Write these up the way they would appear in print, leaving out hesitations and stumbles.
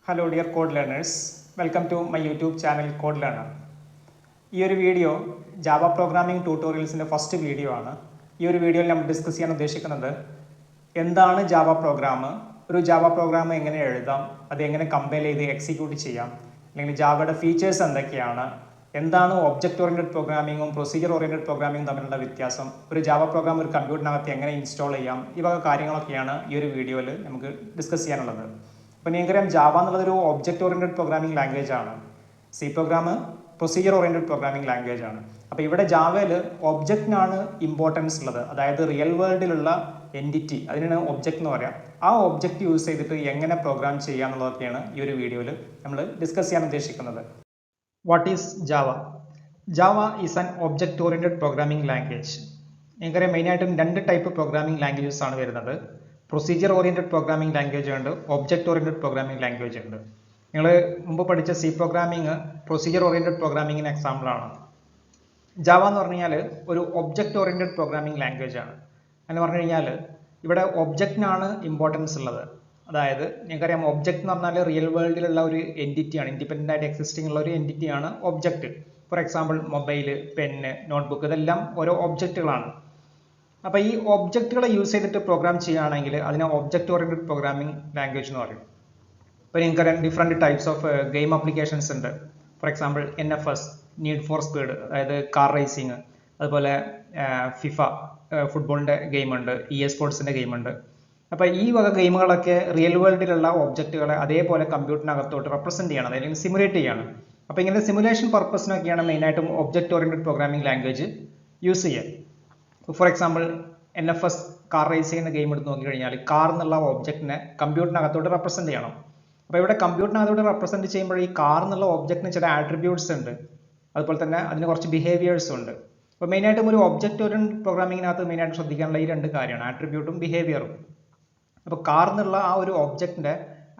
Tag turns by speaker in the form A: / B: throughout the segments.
A: Hello dear code learners, welcome to my YouTube channel Code Learner. ഈ ഒരു video Java programming ട്യൂട്ടോറിയൽസിൻ്റെ first video ആണ്. ഈ ഒരു വീഡിയോയിൽ നമ്മൾ ഡിസ്കസ് ചെയ്യാൻ ഉദ്ദേശിക്കുന്നത് എന്താണ് ജാവ പ്രോഗ്രാം, ഒരു ജാവ പ്രോഗ്രാം എങ്ങനെ എഴുതാം, അത് എങ്ങനെ കമ്പൈൽ ചെയ്ത് എക്സിക്യൂട്ട് ചെയ്യാം, അല്ലെങ്കിൽ ജാവയുടെ ഫീച്ചേഴ്സ് എന്തൊക്കെയാണ്, എന്താണ് ഒബ്ജക്റ്റ് ഓറിയൻറ്റഡ് പ്രോഗ്രാമിങ്ങും പ്രൊസീജിയർ ഓറിയൻറ്റഡ് പ്രോഗ്രാമിങ്ങും തമ്മിലുള്ള വ്യത്യാസം, ഒരു ജാവ പ്രോഗ്രാം ഒരു കമ്പ്യൂട്ടറിനകത്ത് എങ്ങനെ ഇൻസ്റ്റാൾ ചെയ്യാം, ഈ വക കാര്യങ്ങളൊക്കെയാണ് ഈ ഒരു വീഡിയോയിൽ നമുക്ക് ഡിസ്കസ് ചെയ്യാനുള്ളത്. അപ്പോൾ നിങ്ങൾക്കറിയാം ജാവ എന്നുള്ളതൊരു ഒബ്ജക്റ്റ് ഓറിയൻറ്റഡ് പ്രോഗ്രാമിംഗ് ലാംഗ്വേജ് ആണ്. C program procedure oriented programming language ആണ്. അപ്പോൾ ഇവിടെ ജാവയിൽ ഒബ്ജക്റ്റിനാണ് ഇമ്പോർട്ടൻസ് ഉള്ളത്, അതായത് റിയൽ വേൾഡിലുള്ള എൻറ്റിറ്റി, അതിനാണ് ഒബ്ജക്റ്റ് എന്ന് പറയാം. ആ ഒബ്ജക്റ്റ് യൂസ് ചെയ്തിട്ട് എങ്ങനെ പ്രോഗ്രാം ചെയ്യുക എന്നുള്ളതൊക്കെയാണ് ഈ ഒരു വീഡിയോയിൽ നമ്മൾ ഡിസ്കസ് ചെയ്യാൻ ഉദ്ദേശിക്കുന്നത്. What is Java? Java is an object oriented programming language. നിങ്ങൾക്കറിയാം മെയിനായിട്ടും രണ്ട് ടൈപ്പ് പ്രോഗ്രാമിംഗ് ലാംഗ്വേജസ് ആണ് വരുന്നത്. പ്രൊസീജിയർ ഓറിയൻറ്റഡ് പ്രോഗ്രാമിംഗ് ലാംഗ്വേജ് ഉണ്ട്, ഒബ്ജക്റ്റ് ഓറിയൻറ്റഡ് പ്രോഗ്രാമിംഗ് ലാംഗ്വേജ് ഉണ്ട്. നിങ്ങൾ മുമ്പ് പഠിച്ച സി പ്രോഗ്രാമിംഗ് പ്രൊസീജിയർ ഓറിയൻറ്റഡ് പ്രോഗ്രാമിംഗിന് എക്സാമ്പിളാണ്. ജാവ എന്ന് പറഞ്ഞു കഴിഞ്ഞാൽ ഒരു ഒബ്ജക്റ്റ് ഓറിയൻറ്റഡ് പ്രോഗ്രാമിംഗ് ലാംഗ്വേജ് ആണ്. എന്ന് പറഞ്ഞു കഴിഞ്ഞാൽ ഇവിടെ ഒബ്ജക്റ്റിനാണ് ഇമ്പോർട്ടൻസ് ഉള്ളത്. അതായത് നിങ്ങൾക്കറിയാം ഒബ്ജക്റ്റ് എന്ന് പറഞ്ഞാൽ റിയൽ വേൾഡിലുള്ള ഒരു എൻറ്റിറ്റിയാണ്, ഇൻഡിപെൻഡൻ്റ് ആയിട്ട് എക്സിസ്റ്റിംഗ് ഉള്ള ഒരു എൻറ്റിറ്റിയാണ് object. For example mobile, pen, notebook, ഇതെല്ലാം ഓരോ ഒബ്ജക്റ്റുകളാണ്. അപ്പോൾ ഈ ഒബ്ജക്റ്റുകളെ യൂസ് ചെയ്തിട്ട് പ്രോഗ്രാം ചെയ്യുകയാണെങ്കിൽ അതിനെ ഒബ്ജക്റ്റ് ഓറിയൻറ്റഡ് പ്രോഗ്രാമിംഗ് ലാംഗ്വേജ് എന്ന് പറയും. ഇപ്പോൾ നിങ്ങൾക്കറിയാം different types of game applications ഉണ്ട്. For example NFS, need for speed, അതായത് കാർ റേസിങ്, അതുപോലെ ഫിഫ ഫുട്ബോളിൻ്റെ ഗെയിമുണ്ട്, EA സ്പോർട്സിൻ്റെ ഗെയിമുണ്ട്. അപ്പോൾ ഈ വക ഗെയിമുകളൊക്കെ റിയൽ വേൾഡിലുള്ള ഒബ്ജക്റ്റുകളെ അതേപോലെ കമ്പ്യൂട്ടറിനകത്തോട്ട് റെപ്രസെൻറ്റ് ചെയ്യണം, അല്ലെങ്കിൽ സിമുലേറ്റ് ചെയ്യണം. അപ്പോൾ ഇങ്ങനെ സിമുലേഷൻ പർപ്പസിനൊക്കെയാണ് മെയിനായിട്ടും object oriented programming language use ചെയ്യുക. For example NFS car racing എന്ന ഗെയിം എടുത്ത് നോക്കിക്കഴിഞ്ഞാൽ കാർ എന്നുള്ള ഒബ്ജക്റ്റിനെ കമ്പ്യൂട്ടറിനകത്തോട്ട് റെപ്രസെൻറ്റ് ചെയ്യണം. അപ്പോൾ ഇവിടെ കമ്പ്യൂട്ടറിനകത്തോട്ട് റെപ്രസെൻറ്റ് ചെയ്യുമ്പോൾ ഈ കാർ എന്നുള്ള ഒബ്ജക്റ്റിന് ചില ആട്രിബ്യൂട്ട്സ് ഉണ്ട്, അതുപോലെ തന്നെ അതിന് കുറച്ച് ബിഹേവിയേഴ്സും ഉണ്ട്. അപ്പോൾ മെയിനായിട്ടും ഒരു ഒബ്ജക്റ്റ് ഓറിയൻറ്റഡ് പ്രോഗ്രാമിങ്ങിനകത്ത് മെയിനായിട്ട് ശ്രദ്ധിക്കാനുള്ള ഈ രണ്ട് കാര്യമാണ്, ആട്രിബ്യൂട്ടും ബിഹേവിയറും. അപ്പോൾ കാർ എന്നുള്ള ആ ഒരു ഒബ്ജക്റ്റിൻ്റെ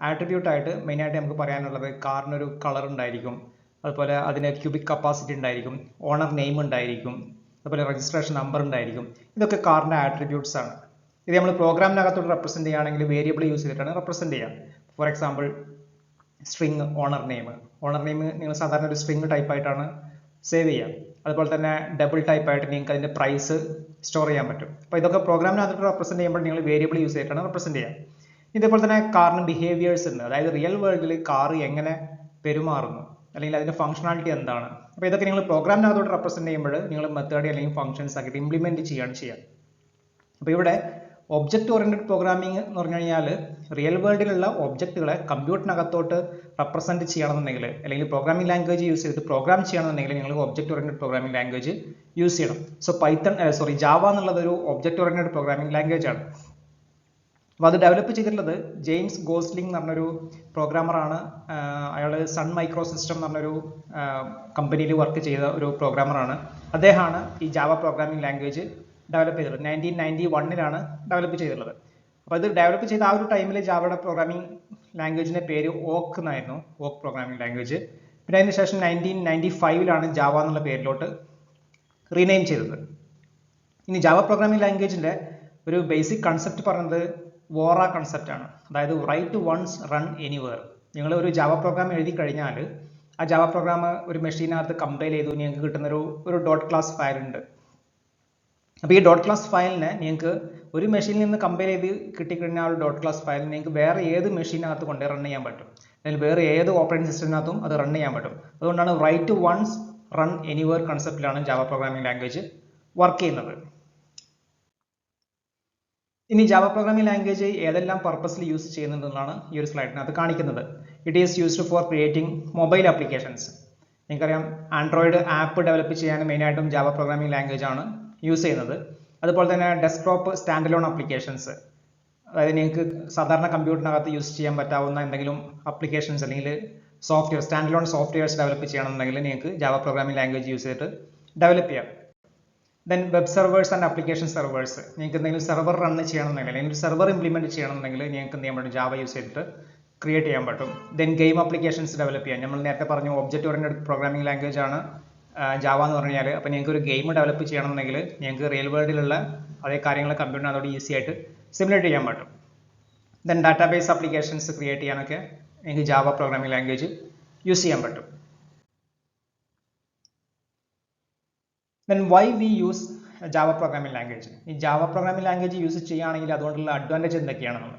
A: ആട്രിബ്യൂട്ടായിട്ട് മെയിനായിട്ട് നമുക്ക് പറയാനുള്ളത് കാറിനൊരു കളർ ഉണ്ടായിരിക്കും, അതുപോലെ അതിന് ക്യൂബിക് കപ്പാസിറ്റി ഉണ്ടായിരിക്കും, ഓണർ നെയിം ഉണ്ടായിരിക്കും, അതുപോലെ രജിസ്ട്രേഷൻ നമ്പർ ഉണ്ടായിരിക്കും. ഇതൊക്കെ കാറിൻ്റെ ആട്രിബ്യൂട്ട്സ് ആണ്. ഇത് നമ്മൾ പ്രോഗ്രാമിനകത്തോട്ട് റെപ്രസെൻറ്റ് ചെയ്യുകയാണെങ്കിൽ വേരിയബിൾ യൂസ് ചെയ്തിട്ടാണ് റെപ്രസെൻറ്റ് ചെയ്യുക. For example string owner name നിങ്ങൾ സാധാരണ ഒരു സ്ട്രിങ് ടൈപ്പായിട്ടാണ് സേവ് ചെയ്യുക. അതുപോലെ തന്നെ ഡബിൾ ടൈപ്പായിട്ട് നിങ്ങൾക്ക് അതിൻ്റെ പ്രൈസ് സ്റ്റോർ ചെയ്യാൻ പറ്റും. അപ്പോൾ ഇതൊക്കെ പ്രോഗ്രാമിനകത്തോട്ട് റെപ്രസെൻറ്റ് ചെയ്യുമ്പോൾ നിങ്ങൾ വേരിയബിൾ യൂസ് ചെയ്തിട്ടാണ് റെപ്രസെൻറ്റ് ചെയ്യുക. ഇതേപോലെ തന്നെ കാറിന് ബിഹേവിയേഴ്സ് ഉണ്ട്, അതായത് റിയൽ വേൾഡിൽ കാർ എങ്ങനെ പെരുമാറുന്നു, അല്ലെങ്കിൽ അതിൻ്റെ ഫംഗ്ഷനാലിറ്റി എന്താണ്. അപ്പോൾ ഇതൊക്കെ നിങ്ങൾ പ്രോഗ്രാമിനകത്തോട്ട് റെപ്രസെൻറ്റ് ചെയ്യുമ്പോൾ നിങ്ങൾ മെത്തേഡ് അല്ലെങ്കിൽ ഫംഗ്ഷൻസ് ആക്കിയിട്ട് ഇംപ്ലിമെൻറ്റ് ചെയ്യുകയാണ് ചെയ്യുക. അപ്പോൾ ഇവിടെ ഒബ്ജക്റ്റ് ഓറിയൻറ്റഡ് പ്രോഗ്രാമിംഗ് എന്ന് പറഞ്ഞു കഴിഞ്ഞാൽ റിയൽ വേൾഡിലുള്ള ഒബ്ജക്റ്റുകളെ കമ്പ്യൂട്ടറിനകത്തോട്ട് റെപ്രസെൻറ്റ് ചെയ്യണമെന്നുണ്ടെങ്കിൽ, അല്ലെങ്കിൽ പ്രോഗ്രാമിംഗ് ലാംഗ്വേജ് യൂസ് ചെയ്തിട്ട് പ്രോഗ്രാം ചെയ്യണമെന്നുണ്ടെങ്കിൽ നിങ്ങൾ object oriented programming language use ചെയ്യണം. സോ ജാവ എന്നുള്ളത് ഒരു ഒബ്ജക്റ്റ് ഓറിയൻറ്റഡ് പ്രോഗ്രാമിംഗ് ലാംഗ്വേജ് ആണ്. അപ്പോൾ അത് ഡെവലപ്പ് ചെയ്തിട്ടുള്ളത് ജെയിംസ് ഗോസ്ലിംഗ് എന്ന് പറഞ്ഞൊരു പ്രോഗ്രാമറാണ്. അയാൾ സൺ മൈക്രോ സിസ്റ്റം എന്ന് പറഞ്ഞൊരു കമ്പനിയിൽ വർക്ക് ചെയ്ത ഒരു പ്രോഗ്രാമറാണ്. അദ്ദേഹമാണ് ഈ ജാവ പ്രോഗ്രാമിംഗ് ലാംഗ്വേജ് ഡെവലപ്പ് ചെയ്തത്. 1991 ഡെവലപ്പ് ചെയ്തിട്ടുള്ളത്. അപ്പോൾ ഇത് ഡെവലപ്പ് ചെയ്ത ആ ഒരു ടൈമിൽ ജാവയുടെ പ്രോഗ്രാമിംഗ് ലാംഗ്വേജിൻ്റെ പേര് ഓക്ക് എന്നായിരുന്നു, ഓക്ക് പ്രോഗ്രാമിംഗ് ലാംഗ്വേജ്. പിന്നെ അതിന് ശേഷം 1995 ജാവ എന്നുള്ള പേരിലോട്ട് റീനെയിം ചെയ്തത്. ഇനി ജാവ പ്രോഗ്രാമിംഗ് ലാംഗ്വേജിൻ്റെ ഒരു ബേസിക് കൺസെപ്റ്റ് പറയുന്നത് വോറ കൺസെപ്റ്റ് ആണ്, അതായത് റൈറ്റ് വൺസ് റൺ എനിവേർ. നിങ്ങൾ ഒരു ജാവ പ്രോഗ്രാം എഴുതി കഴിഞ്ഞാൽ ആ ജാവ പ്രോഗ്രാം ഒരു മെഷീനകത്ത് കമ്പൈൽ ചെയ്തു നിങ്ങൾക്ക് കിട്ടുന്നൊരു ഡോട്ട് ക്ലാസ് ഫയൽ ഉണ്ട്. അപ്പോൾ ഈ ഡോട്ട് ക്ലാസ് ഫയലിനെ നിങ്ങൾക്ക് ഒരു മെഷീനിൽ നിന്ന് കമ്പയർ ചെയ്ത് കിട്ടിക്കഴിഞ്ഞാൽ ഒരു ഡോട്ട് ക്ലാസ് ഫയൽ നിങ്ങൾക്ക് വേറെ ഏത് മെഷീനകത്ത് കൊണ്ട് റൺ ചെയ്യാൻ പറ്റും, അല്ലെങ്കിൽ വേറെ ഏത് ഓപ്പറേറ്റിംഗ് സിസ്റ്റത്തിനകത്തും അത് റൺ ചെയ്യാൻ പറ്റും. അതുകൊണ്ടാണ് റൈറ്റ് വൺസ് റൺ എനിവേർ കൺസെപ്റ്റിലാണ് ജാവ പ്രോഗ്രാമിംഗ് ലാംഗ്വേജ് വർക്ക് ചെയ്യുന്നത്. ഇനി ജാവ പ്രോഗ്രാമിംഗ് ലാംഗ്വേജ് ഏതെല്ലാം പർപ്പസിൽ യൂസ് ചെയ്യുന്നുണ്ടെന്നാണ് ഈ ഒരു സ്ലൈഡിനകത്ത് കാണിക്കുന്നത്. It is used for creating mobile applications. നിങ്ങൾക്കറിയാം ആൻഡ്രോയിഡ് ആപ്പ് ഡെവലപ്പ് ചെയ്യാൻ മെയിനായിട്ടും ജാവ പ്രോഗ്രാമിംഗ് ലാംഗ്വേജ് ആണ് യൂസ് ചെയ്യുന്നത്. അതുപോലെ തന്നെ ഡെസ്ക്ടോപ്പ് സ്റ്റാൻഡ് അലോൺ ആപ്ലിക്കേഷൻസ്, അതായത് നിങ്ങൾക്ക് സാധാരണ കമ്പ്യൂട്ടറിനകത്ത് യൂസ് ചെയ്യാൻ പറ്റാവുന്ന എന്തെങ്കിലും ആപ്ലിക്കേഷൻസ് അല്ലെങ്കിൽ software, stand alone softwares develop ചെയ്യണമെന്നുണ്ടെങ്കിൽ നിങ്ങൾക്ക് ജാവ പ്രോഗ്രാമിംഗ് ലാംഗ്വേജ് യൂസ് ചെയ്തിട്ട് ഡെവലപ്പ് ചെയ്യാം. Then web servers and application servers, നിങ്ങൾക്ക് എന്തെങ്കിലും സെർവർ റൺ ചെയ്യണമെന്നുണ്ടെങ്കിൽ അല്ലെങ്കിൽ സെർവർ ഇംപ്ലിമെൻറ്റ് ചെയ്യണമെന്നുണ്ടെങ്കിൽ നിങ്ങൾക്ക് എന്ത് ചെയ്യാൻ പറ്റും, ജാവ യൂസ് ചെയ്തിട്ട് ക്രിയേറ്റ് ചെയ്യാൻ പറ്റും. ദെൻ ഗെയിം ആപ്ലിക്കേഷൻസ് ഡെവലപ്പ് ചെയ്യാൻ, നമ്മൾ നേരത്തെ പറഞ്ഞു ഒബ്ജക്റ്റ് ഓറിയൻറ്റഡ് പ്രോഗ്രാമിംഗ് ലാംഗ്വേജ് ആണ് ജാവ എന്ന് പറഞ്ഞു കഴിഞ്ഞാൽ. അപ്പോൾ നിങ്ങൾക്ക് ഒരു ഗെയിം ഡെവലപ്പ് ചെയ്യണമെന്നുണ്ടെങ്കിൽ നിങ്ങൾക്ക് റിയൽ വേൾഡിലുള്ള അതേ കാര്യങ്ങൾ കമ്പ്യൂട്ടറിനകത്തോട് ഈസി ആയിട്ട് സിമുലേറ്റ് ചെയ്യാൻ പറ്റും. ദെൻ ഡാറ്റാബേസ് ആപ്ലിക്കേഷൻസ് ക്രിയേറ്റ് ചെയ്യാനൊക്കെ നിങ്ങൾക്ക് ജാവ പ്രോഗ്രാമിംഗ് ലാംഗ്വേജ് യൂസ് ചെയ്യാൻ പറ്റും. Then why we use Java programming language? ഈ ജാവ പ്രോഗ്രാമിംഗ് ലാംഗ്വേജ് യൂസ് ചെയ്യുകയാണെങ്കിൽ അതുകൊണ്ടുള്ള അഡ്വാൻറ്റേജ് എന്തൊക്കെയാണെന്ന്.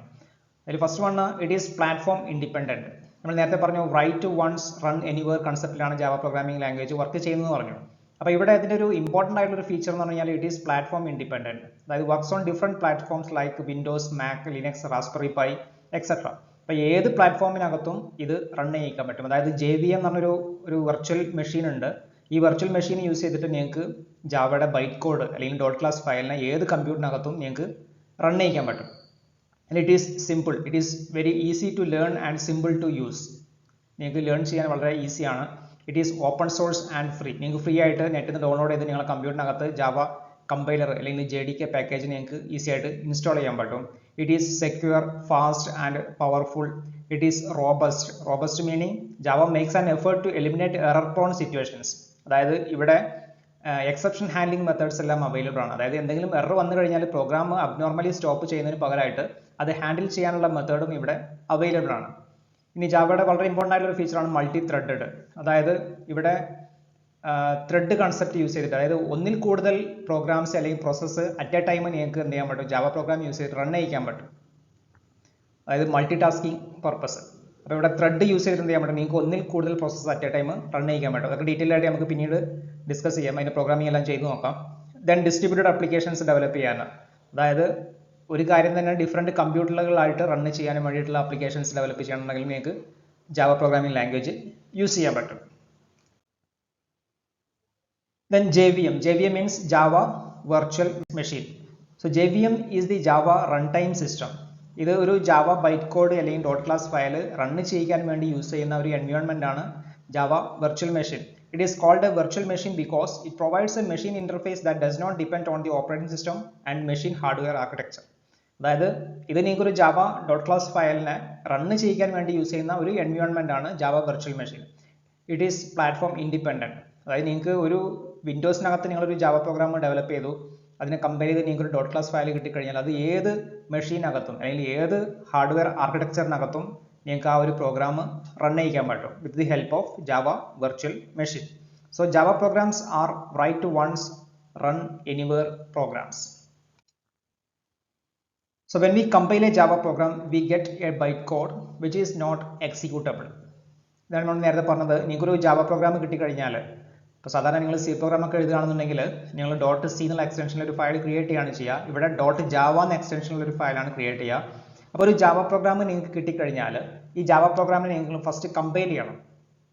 A: അതിൽ first one, it is platform independent. നമ്മൾ നേരത്തെ പറഞ്ഞു റൈറ്റ് വൺസ് റൺ എനിവേർ കൺസെപ്റ്റിലാണ് ജാവ പ്രോഗ്രാമിംഗ് ലാംഗ്വേജ് വർക്ക് ചെയ്യുന്നത് പറഞ്ഞു. അപ്പോൾ ഇവിടെ അതിൻ്റെ ഒരു ഇമ്പോർട്ടൻ്റ് ആയിട്ടുള്ള ഒരു ഫീച്ചർ എന്ന് പറഞ്ഞു കഴിഞ്ഞാൽ ഇറ്റ് ഈസ് പ്ലാറ്റ്ഫോം ഇൻഡിപെൻഡൻറ്റ്. അതായത് works on different platforms like Windows, Mac, Linux, raspberry pi etcetera. അപ്പോൾ ഏത് പ്ലാറ്റ്ഫോമിനകത്തും ഇത് റൺ ചെയ്യിക്കാൻ പറ്റും. അതായത് JVM എന്ന് പറഞ്ഞൊരു വെർച്വൽ മെഷീൻ ഉണ്ട്. ഈ വെർച്വൽ മെഷീൻ യൂസ് ചെയ്തിട്ട് നിങ്ങൾക്ക് ജാവയുടെ ബൈറ്റ് കോഡ് അല്ലെങ്കിൽ ഡോട്ട് ക്ലാസ് ഫയലിനെ ഏത് കമ്പ്യൂട്ടറിനകത്തും നിങ്ങൾക്ക് റൺ ചെയ്യിക്കാൻ പറ്റും. And it is simple, it is very easy to learn and simple to use. നിങ്ങൾക്ക് ലേൺ ചെയ്യാൻ വളരെ ഈസിയാണ്. It is open source and free. നിങ്ങൾക്ക് ഫ്രീ ആയിട്ട് നെറ്റിൽ നിന്ന് ഡൗൺലോഡ് ചെയ്ത് നിങ്ങളുടെ കമ്പ്യൂട്ടറിനകത്ത് ജാവ കമ്പൈലർ അല്ലെങ്കിൽ JDK പാക്കേജ് നിങ്ങൾക്ക് ഈസി ആയിട്ട് ഇൻസ്റ്റാൾ ചെയ്യാൻ പറ്റും. It is secure, fast and powerful. It is robust. Robust meaning Java makes an effort to eliminate error prone situations. അതായത് ഇവിടെ എക്സെപ്ഷൻ ഹാൻഡ്ലിംഗ് മെത്തേഡ്സ് എല്ലാം അവൈലബിൾ ആണ്. അതായത് എന്തെങ്കിലും എറർ വന്നു കഴിഞ്ഞാൽ പ്രോഗ്രാം അബ്നോർമലി സ്റ്റോപ്പ് ചെയ്യുന്നതിന് പകരമായിട്ട് അത് ഹാൻഡിൽ ചെയ്യാനുള്ള മെത്തേഡും ഇവിടെ അവൈലബിൾ ആണ്. ഇനി ജാവയുടെ വളരെ ഇമ്പോർട്ടൻ്റ് ആയിട്ടുള്ള ഒരു ഫീച്ചറാണ് മൾട്ടി ത്രെഡഡ്. അതായത് ഇവിടെ ത്രെഡ് കൺസെപ്റ്റ് യൂസ് ചെയ്തിട്ട്, അതായത് ഒന്നിൽ കൂടുതൽ പ്രോഗ്രാംസ് അല്ലെങ്കിൽ പ്രോസസ്സ് അറ്റ് എ ടൈം നിങ്ങൾക്ക് എന്ത് ചെയ്യാൻ പറ്റും, ജാവ പ്രോഗ്രാം യൂസ് ചെയ്തിട്ട് റൺ ചെയ്യിക്കാൻ പറ്റും. അതായത് മൾട്ടി ടാസ്കിങ് പർപ്പസ്. അപ്പോൾ ഇവിടെ ത്രെഡ് യൂസ് ചെയ്തിട്ട് എന്ത് ചെയ്യാൻ പറ്റും, നിങ്ങൾക്ക് ഒന്നിൽ കൂടുതൽ process at A time run ചെയ്യിക്കാൻ പറ്റും. അതൊക്കെ ഡീറ്റെയിൽ ആയിട്ട് നമുക്ക് പിന്നീട് ഡിസ്കസ് ചെയ്യാം, അതിൻ്റെ പ്രോഗ്രാമിംഗ് എല്ലാം ചെയ്ത് നോക്കാം. ദെൻ ഡിസ്ട്രിബ്യൂട്ടഡ് ആപ്ലിക്കേഷൻസ് ഡെവലപ്പ് ചെയ്യാനാണ്. അതായത് ഒരു കാര്യം തന്നെ ഡിഫറെൻറ്റ് കമ്പ്യൂട്ടറുകളായിട്ട് റൺ ചെയ്യാൻ വേണ്ടിയിട്ടുള്ള ആപ്ലിക്കേഷൻസ് ഡെവലപ്പ് ചെയ്യണമെങ്കിൽ നിങ്ങൾക്ക് ജാവ പ്രോഗ്രാമിംഗ് ലാംഗ്വേജ് യൂസ് ചെയ്യാൻ പറ്റും. Then JVM means Java Virtual Machine. So JVM is the Java runtime system. ഇത് ഒരു ജാവ ബൈറ്റ് കോഡ് അല്ലെങ്കിൽ ഡോട്ട് ക്ലാസ് ഫയൽ റൺ ചെയ്യിക്കാൻ വേണ്ടി യൂസ് ചെയ്യുന്ന ഒരു എൻവയോൺമെന്റ് ആണ് Java virtual machine. It is called a virtual machine because it provides a machine interface that does not depend on the operating system and machine hardware architecture. അതായത് ഇത് നിങ്ങൾക്കൊരു Java dot class ഫയലിനെ run ചെയ്യിക്കാൻ വേണ്ടി use ചെയ്യുന്ന ഒരു environment ആണ് Java virtual machine. It is platform independent. അതായത് നിങ്ങൾക്ക് ഒരു വിൻഡോസിനകത്ത് നിങ്ങളൊരു ജാവ പ്രോഗ്രാം ഡെവലപ്പ് ചെയ്തു, അതിനെ കമ്പയർ ചെയ്ത് നിങ്ങൾക്ക് ഒരു ഡോട്ട് ക്ലാസ് ഫയൽ കിട്ടിക്കഴിഞ്ഞാൽ അത് ഏത് മെഷീനകത്തും അല്ലെങ്കിൽ ഏത് ഹാർഡ്വെയർ ആർക്കിടെക്ചറിനകത്തും നിങ്ങൾക്ക് ആ ഒരു പ്രോഗ്രാം റൺ ചെയ്യിക്കാൻ പറ്റും with the help of Java virtual machine. So Java programs are write to once run anywhere programs. So when we compile a Java program, we get a bytecode which is not executable. ഇതാണ് നമ്മൾ നേരത്തെ പറഞ്ഞത്. നിങ്ങൾക്കൊരു Java program കിട്ടിക്കഴിഞ്ഞാൽ, ഇപ്പോൾ സാധാരണ നിങ്ങൾ C programme ഒക്കെ എഴുതുകയാണെന്നുണ്ടെങ്കിൽ നിങ്ങൾ .c എന്നുള്ള എക്സ്റ്റൻഷനിൽ ഒരു ഫയൽ ക്രിയേറ്റ് ചെയ്യുകയാണ് ചെയ്യുക. ഇവിടെ .java എന്ന എക്സ്റ്റൻഷനിൽ ഒരു ഫയലാണ് ക്രിയേറ്റ് ചെയ്യുക. അപ്പോൾ ഒരു ജാവ പ്രോഗ്രാം നിങ്ങൾക്ക് കിട്ടിക്കഴിഞ്ഞാൽ ഈ ജാവ പ്രോഗ്രാമിനെ നിങ്ങൾ ഫസ്റ്റ് കമ്പൈൽ ചെയ്യണം.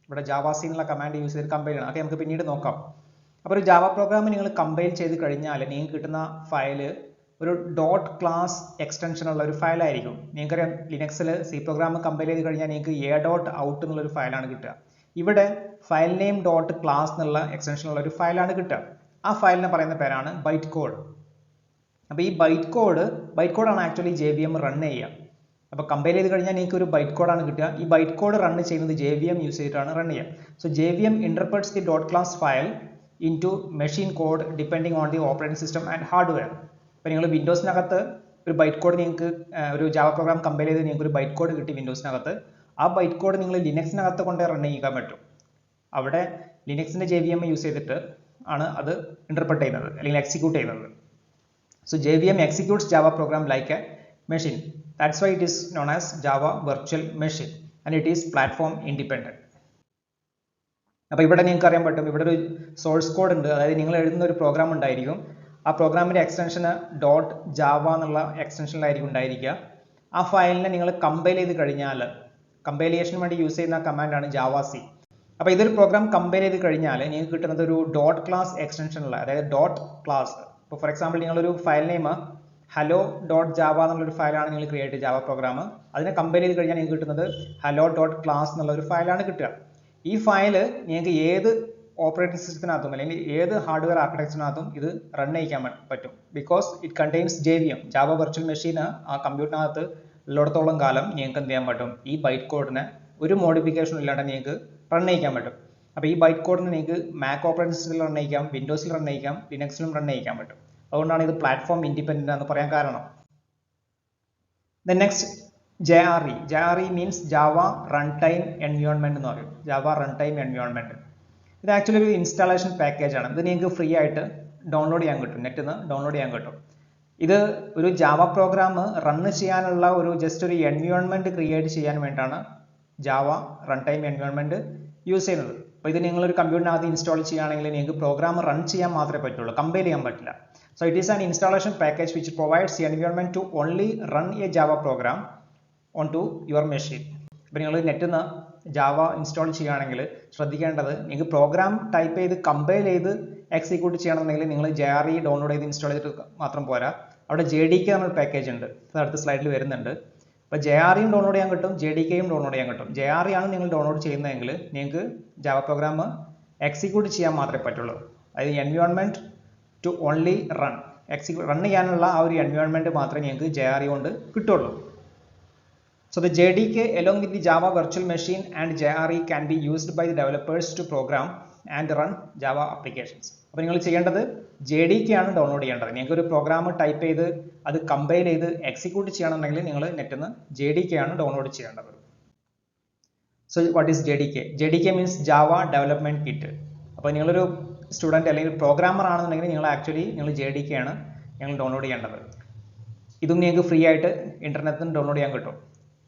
A: ഇവിടെ .c എന്നുള്ള കമാൻഡ് യൂസ് ചെയ്ത് കമ്പൈൽ ചെയ്യണം. അതൊക്കെ നമുക്ക് പിന്നീട് നോക്കാം. അപ്പോൾ ഒരു ജാവ പ്രോഗ്രാം നിങ്ങൾ കമ്പൈൽ ചെയ്ത് കഴിഞ്ഞാൽ നിങ്ങൾക്ക് കിട്ടുന്ന ഫയൽ ഒരു ഡോട്ട് ക്ലാസ് എക്സ്റ്റൻഷൻ ഉള്ള ഒരു ഫയലായിരിക്കും. നിങ്ങൾക്കറിയാം ലിനക്സിൽ C പ്രോഗ്രാം കമ്പൈൽ ചെയ്ത് കഴിഞ്ഞാൽ നിങ്ങൾക്ക് .out എന്നുള്ളൊരു ഫയലാണ് കിട്ടുക. ഇവിടെ ഫയൽ നെയിം ഡോട്ട് ക്ലാസ് എന്നുള്ള എക്സ്റ്റൻഷൻ ഉള്ള ഒരു ഫയലാണ് കിട്ടുക. ആ ഫയലിനെ പറയുന്ന പേരാണ് ബൈറ്റ് കോഡ്. അപ്പോൾ ഈ ബൈറ്റ് കോഡാണ് ആക്ച്വലി JVM റൺ ചെയ്യുക. അപ്പോൾ കമ്പൈൽ ചെയ്ത് കഴിഞ്ഞാൽ നിങ്ങൾക്ക് ഒരു ബൈറ്റ് കോഡാണ് കിട്ടുക. ഈ ബൈറ്റ് കോഡ് റൺ ചെയ്യുന്നത് JVM യൂസ് ചെയ്തിട്ടാണ് റൺ ചെയ്യുക. So JVM interprets the dot class file into machine code depending on the operating system and hardware. അപ്പോൾ നിങ്ങൾ വിൻഡോസിനകത്ത് ഒരു ബൈറ്റ് കോഡ് നിങ്ങൾക്ക് ഒരു ജാവ പ്രോഗ്രാം കമ്പൈൽ ചെയ്ത് നിങ്ങൾക്ക് ഒരു ബൈറ്റ് കോഡ് കിട്ടി വിൻഡോസിനകത്ത്. ആ ബൈറ്റ് കോഡ് നിങ്ങൾ ലിനക്സിനകത്ത് കൊണ്ട് റൺ ചെയ്യാൻ പറ്റും. അവിടെ ലിനക്സിൻ്റെ JVM യൂസ് ചെയ്തിട്ട് ആണ് അത് ഇന്റർപ്രറ്റ് ചെയ്യുന്നത് അല്ലെങ്കിൽ എക്സിക്യൂട്ട് ചെയ്യുന്നത്. So JVM executes Java program like A machine. That's why it is known as Java virtual machine and it is platform independent. അപ്പോൾ ഇവിടെ നിങ്ങൾക്ക് അറിയാൻ പറ്റും, ഇവിടെ ഒരു സോഴ്സ് കോഡ് ഉണ്ട്. അതായത് നിങ്ങൾ എഴുതുന്ന ഒരു പ്രോഗ്രാം ഉണ്ടായിരിക്കും. ആ പ്രോഗ്രാമിൻ്റെ എക്സ്റ്റൻഷന് .java എന്നുള്ള എക്സ്റ്റൻഷനിലായിരിക്കും ഉണ്ടായിരിക്കുക. ആ ഫയലിനെ നിങ്ങൾ കമ്പൈൽ ചെയ്ത് കഴിഞ്ഞാൽ, കമ്പൈലേഷന് വേണ്ടി യൂസ് ചെയ്യുന്ന കമാൻഡാണ് .c. അപ്പോൾ ഇതൊരു പ്രോഗ്രാം കമ്പൈൽ ചെയ്ത് കഴിഞ്ഞാൽ നിങ്ങൾക്ക് കിട്ടുന്നത് ഒരു ഡോട്ട് ക്ലാസ് എക്സ്റ്റൻഷനുള്ള, അതായത് ഡോട്ട് ക്ലാസ്. ഇപ്പോൾ ഫോർ എക്സാമ്പിൾ നിങ്ങളൊരു ഫയൽ നെയിം hello.java എന്നുള്ളൊരു ഫയലാണ് നിങ്ങൾ ക്രിയേറ്റ് ചെയ്ത ജാവ പ്രോഗ്രാം. അതിനെ കമ്പൈൽ ചെയ്ത് കഴിഞ്ഞാൽ നിങ്ങൾക്ക് കിട്ടുന്നത് hello.class എന്നുള്ള ഒരു ഫയലാണ് കിട്ടുക. ഈ ഫയൽ നിങ്ങൾക്ക് ഏത് ഓപ്പറേറ്റിംഗ് സിസ്റ്റത്തിനകത്തും അല്ലെങ്കിൽ ഏത് ഹാർഡ്വെയർ ആർക്കിടെക്ചറിനകത്തും ഇത് റൺ ചെയ്യിക്കാൻ പറ്റും. Because it contains JVM. Java virtual machine ആ കമ്പ്യൂട്ടറിനകത്ത് ഉള്ളിടത്തോളം കാലം നിങ്ങൾക്ക് എന്ത് ചെയ്യാൻ പറ്റും, ഈ ബൈറ്റ് കോഡിനെ ഒരു മോഡിഫിക്കേഷൻ ഇല്ലാണ്ട് നിങ്ങൾക്ക് റൺ ചെയ്യിക്കാൻ പറ്റും. അപ്പോൾ ഈ ബൈറ്റ് കോഡിന് നിങ്ങൾക്ക് മാക് ഓപ്പറേറ്റിംഗ് സിസ്റ്റത്തിൽ റൺ ചെയ്യിക്കാം, വിൻഡോസിൽ റൺ ചെയ്യിക്കാം, ലിനക്സിലും റൺ ചെയ്യിക്കാൻ പറ്റും. അതുകൊണ്ടാണ് ഇത് പ്ലാറ്റ്ഫോം ഇൻഡിപെൻഡന്റ് എന്ന് പറയാൻ കാരണം. Then next JRE means Java Runtime Environment എന്ന് പറയും. Java Runtime Environment. ഇത് ആക്ച്വലി ഒരു ഇൻസ്റ്റാളേഷൻ പാക്കേജ് ആണ്. ഇത് നിങ്ങൾക്ക് ഫ്രീ ആയിട്ട് ഡൗൺലോഡ് ചെയ്യാൻ കിട്ടും, നെറ്റിൽ നിന്ന് ഡൗൺലോഡ് ചെയ്യാൻ കിട്ടും. ഇത് ഒരു ജാവ പ്രോഗ്രാം റൺ ചെയ്യാനുള്ള ഒരു ജസ്റ്റ് ഒരു എൻവയോൺമെന്റ് ക്രിയേറ്റ് ചെയ്യാൻ വേണ്ടിയിട്ടാണ് ജാവ റൺടൈം എൻവയോൺമെന്റ് യൂസ് ചെയ്യുന്നത്. അപ്പോൾ ഇത് നിങ്ങളൊരു കമ്പ്യൂട്ടറിനകത്ത് ഇൻസ്റ്റാൾ ചെയ്യുകയാണെങ്കിൽ നിങ്ങൾക്ക് പ്രോഗ്രാം റൺ ചെയ്യാൻ മാത്രമേ പറ്റുള്ളൂ, കമ്പൈൽ ചെയ്യാൻ പറ്റില്ല. So it is an installation package which provides the environment to only run a Java program onto your machine. ഇപ്പോൾ നിങ്ങൾ നെറ്റിൽ നിന്ന് ജാവ ഇൻസ്റ്റാൾ ചെയ്യുകയാണെങ്കിൽ ശ്രദ്ധിക്കേണ്ടത്, നിങ്ങൾക്ക് പ്രോഗ്രാം ടൈപ്പ് ചെയ്ത് കമ്പൈൽ ചെയ്ത് എക്സിക്യൂട്ട് ചെയ്യണമെന്നുണ്ടെങ്കിൽ നിങ്ങൾ JRE ഡൗൺലോഡ് ചെയ്ത് ഇൻസ്റ്റാൾ ചെയ്തിട്ട് മാത്രം പോരാ. അവിടെ JDK എന്നൊരു പാക്കേജ് ഉണ്ട്, അത് അടുത്ത സ്ലൈഡിൽ വരുന്നുണ്ട്. അപ്പോൾ JREയും ഡൗൺലോഡ് ചെയ്യാൻ കിട്ടും, JDKയും ഡൗൺലോഡ് ചെയ്യാൻ കിട്ടും. JRE ആണ് നിങ്ങൾ ഡൗൺലോഡ് ചെയ്യുന്നതെങ്കിൽ നിങ്ങൾക്ക് ജാവ പ്രോഗ്രാം എക്സിക്യൂട്ട് ചെയ്യാൻ മാത്രമേ പറ്റുള്ളൂ. അതായത് എൻവയോൺമെന്റ് ടു ഓൺലി റൺ ചെയ്യാനുള്ള ആ ഒരു എൻവയോൺമെന്റ് മാത്രമേ നിങ്ങൾക്ക് JRE കൊണ്ട് കിട്ടുള്ളൂ. So the JDK along with the Java virtual machine and JRE can be used by the developers to program and run Java applications. അപ്പോൾ നിങ്ങൾ ചെയ്യേണ്ടത് JDK ആണ് ഡൗൺലോഡ് ചെയ്യേണ്ടത്. നിങ്ങൾക്ക് ഒരു പ്രോഗ്രാം ടൈപ്പ് ചെയ്ത് അത് കമ്പൈൽ ചെയ്ത് എക്സിക്യൂട്ട് ചെയ്യണമെന്നുണ്ടെങ്കിൽ നിങ്ങൾ നെറ്റിൽ നിന്ന് JDK ആണ് ഡൗൺലോഡ് ചെയ്യേണ്ടത്. So what is JDK? JDK means Java Development Kit. അപ്പോൾ നിങ്ങളൊരു സ്റ്റുഡൻറ്റ് അല്ലെങ്കിൽ പ്രോഗ്രാമർ ആണെന്നുണ്ടെങ്കിൽ നിങ്ങൾ JDK ആണ് നിങ്ങൾ ഡൗൺലോഡ് ചെയ്യേണ്ടത്. ഇതും നിങ്ങൾക്ക് ഫ്രീ ആയിട്ട് ഇന്റർനെറ്റിൽ നിന്ന് ഡൗൺലോഡ് ചെയ്യാൻ കിട്ടും.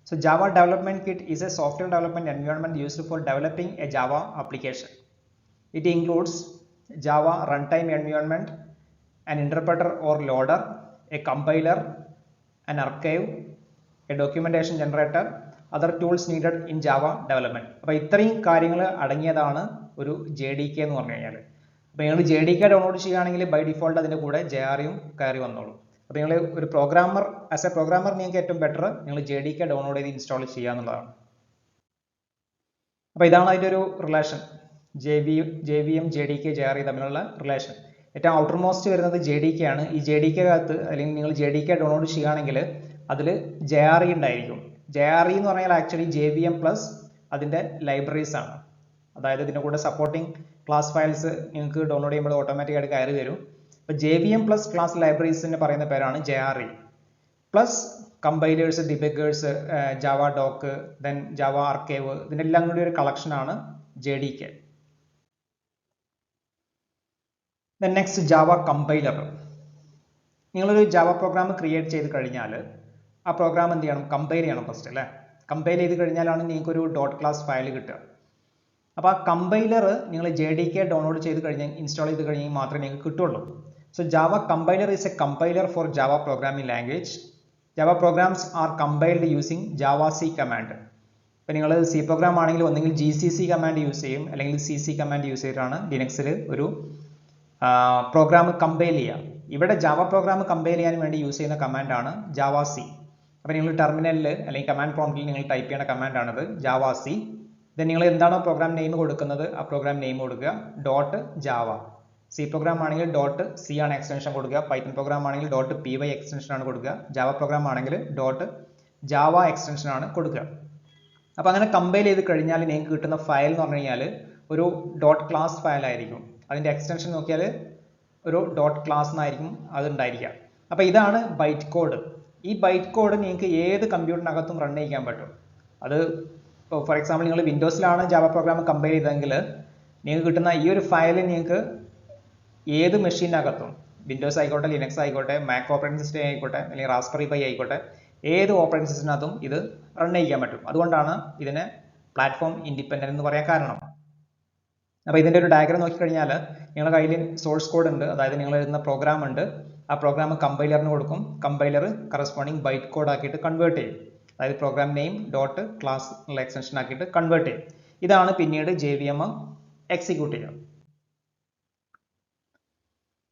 A: So Java Development Kit is a software development environment used for developing a Java application. It includes Java runtime environment, an interpreter or loader, a compiler, an archive, a documentation generator, other tools needed in Java development. അപ്പോൾ ഇത്രയും കാര്യങ്ങൾ അടങ്ങിയതാണ് ഒരു JDK എന്ന് പറഞ്ഞു കഴിഞ്ഞാൽ. അപ്പോൾ നിങ്ങൾ JDK ഡൗൺലോഡ് ചെയ്യുകയാണെങ്കിൽ ബൈ ഡിഫോൾട്ട് അതിൻ്റെ കൂടെ JREയും കയറി വന്നോളും. അപ്പോൾ നിങ്ങൾ ഒരു പ്രോഗ്രാമർ ആസ് എ പ്രോഗ്രാമർ നിങ്ങൾക്ക് ഏറ്റവും ബെറ്റർ നിങ്ങൾ JDK ഡൗൺലോഡ് ചെയ്ത് ഇൻസ്റ്റാൾ ചെയ്യുക എന്നുള്ളതാണ്. അപ്പോൾ ഇതാണ് അതിൻ്റെ ഒരു റിലേഷൻ, JVM JDK JRE തമ്മിലുള്ള റിലേഷൻ. ഏറ്റവും ഔട്ടർ മോസ്റ്റ് വരുന്നത് JDK ആണ്. ഈ JDK അകത്ത് അല്ലെങ്കിൽ നിങ്ങൾ JDK ഡൗൺലോഡ് ചെയ്യുകയാണെങ്കിൽ അതിൽ JRE ഉണ്ടായിരിക്കും. JRE എന്ന് പറഞ്ഞാൽ ആക്ച്വലി JVM പ്ലസ് അതിൻ്റെ ലൈബ്രറീസ് ആണ്. അതായത് ഇതിൻ്റെ കൂടെ സപ്പോർട്ടിങ് ക്ലാസ് ഫയൽസ് നിങ്ങൾക്ക് ഡൗൺലോഡ് ചെയ്യുമ്പോൾ ഓട്ടോമാറ്റിക്കായിട്ട് കയറി വരും. അപ്പോൾ JVM പ്ലസ് ക്ലാസ് ലൈബ്രറീസിന് പറയുന്ന പേരാണ് JRE plus compilers, debuggers, Java doc, then Java archive, ഇതിനെല്ലാം കൂടി ഒരു കളക്ഷനാണ് JDK. Then next Java compiler. നിങ്ങളൊരു ജാവ പ്രോഗ്രാം ക്രിയേറ്റ് ചെയ്ത് കഴിഞ്ഞാൽ ആ പ്രോഗ്രാം എന്ത് ചെയ്യണം, കമ്പൈൽ ചെയ്യണം ഫസ്റ്റ് അല്ലേ. കമ്പൈൽ ചെയ്ത് കഴിഞ്ഞാലാണ് നിങ്ങൾക്കൊരു ഡോട്ട് ക്ലാസ് ഫയൽ കിട്ടുക. അപ്പോൾ ആ കമ്പൈലർ നിങ്ങൾ JDK ഡൗൺലോഡ് ചെയ്ത് കഴിഞ്ഞാൽ ഇൻസ്റ്റാൾ ചെയ്ത് കഴിഞ്ഞാൽ മാത്രമേ നിങ്ങൾക്ക് കിട്ടുള്ളൂ. So Java compiler is a compiler for Java programming language. Java programs are compiled using JavaC command. ഇപ്പോൾ നിങ്ങൾ C പ്രോഗ്രാം ആണെങ്കിൽ ഒന്നെങ്കിൽ GCC കമാൻഡ് യൂസ് ചെയ്യും, അല്ലെങ്കിൽ CC കമാൻഡ് യൂസ് ചെയ്തിട്ടാണ് ലിനക്സിൽ ഒരു പ്രോഗ്രാം കമ്പൈൽ ചെയ്യുക. ഇവിടെ ജാവ പ്രോഗ്രാം കമ്പൈൽ ചെയ്യാൻ വേണ്ടി യൂസ് ചെയ്യുന്ന കമാൻഡാണ് JavaC. അപ്പോൾ നിങ്ങൾ ടെർമിനലിൽ അല്ലെങ്കിൽ കമാൻഡ് പ്രോംപ്റ്റിൽ നിങ്ങൾ ടൈപ്പ് ചെയ്യുന്ന കമാൻഡാണിത് JavaC. ദെൻ നിങ്ങൾ എന്താണോ പ്രോഗ്രാം നെയിം കൊടുക്കുന്നത് ആ പ്രോഗ്രാം നെയിം കൊടുക്കുക, .java. C പ്രോഗ്രാം ആണെങ്കിൽ .c ആണ് എക്സ്റ്റൻഷൻ കൊടുക്കുക, പൈത്തൺ പ്രോഗ്രാം ആണെങ്കിൽ .py എക്സ്റ്റൻഷൻ ആണ് കൊടുക്കുക, ജാവ പ്രോഗ്രാം ആണെങ്കിൽ .java എക്സ്റ്റൻഷൻ ആണ് കൊടുക്കുക. അപ്പോൾ അങ്ങനെ കമ്പൈൽ ചെയ്ത് കഴിഞ്ഞാൽ നിങ്ങൾക്ക് കിട്ടുന്ന ഫയൽ എന്ന് പറഞ്ഞു കഴിഞ്ഞാൽ ഒരു .class ഫയൽ ആയിരിക്കും. അതിൻ്റെ എക്സ്റ്റൻഷൻ നോക്കിയാൽ ഒരു .class എന്നായിരിക്കും അതുണ്ടായിരിക്കുക. അപ്പോൾ ഇതാണ് ബൈറ്റ് കോഡ്. ഈ ബൈറ്റ് കോഡ് നിങ്ങൾക്ക് ഏത് കമ്പ്യൂട്ടറിനകത്തും റൺ ചെയ്യാൻ പറ്റും. അത് ഫോർ എക്സാമ്പിൾ നിങ്ങൾ വിൻഡോസിലാണ് ജാവ പ്രോഗ്രാം കമ്പൈൽ ചെയ്തതെങ്കിൽ നിങ്ങൾക്ക് കിട്ടുന്ന ഈ ഒരു ഫയൽ നിങ്ങൾക്ക് ഏത് മെഷീനകത്തും, വിൻഡോസ് ആയിക്കോട്ടെ, ലിനക്സ് ആയിക്കോട്ടെ, മാക് ഓപ്പറേറ്റിംഗ് സിസ്റ്റം ആയിക്കോട്ടെ, അല്ലെങ്കിൽ റാസ്ബെറി പൈ ആയിക്കോട്ടെ, ഏത് ഓപ്പറേറ്റിംഗ് സിസ്റ്റത്തിനകത്തും ഇത് റൺ ചെയ്യാൻ പറ്റും. അതുകൊണ്ടാണ് ഇതിനെ പ്ലാറ്റ്ഫോം ഇൻഡിപെൻഡന്റ് എന്ന് പറയാൻ കാരണം. അപ്പോൾ ഇതിൻ്റെ ഒരു ഡയഗ്രാം നോക്കിക്കഴിഞ്ഞാൽ നിങ്ങളുടെ കയ്യിൽ സോഴ്സ് കോഡ് ഉണ്ട്, അതായത് നിങ്ങൾ എഴുതുന്ന പ്രോഗ്രാം ഉണ്ട്. ആ പ്രോഗ്രാം കമ്പൈലറിന് കൊടുക്കും, കമ്പൈലർ കറസ്പോണ്ടിങ് ബൈറ്റ് കോഡ് ആക്കിയിട്ട് കൺവേർട്ട് ചെയ്യും. അതായത് പ്രോഗ്രാം നെയിം .class ഉള്ള എക്സ്റ്റൻഷൻ ആക്കിയിട്ട് കൺവേർട്ട് ചെയ്യും. ഇതാണ് പിന്നീട് JVM എക്സിക്യൂട്ട് ചെയ്യുക.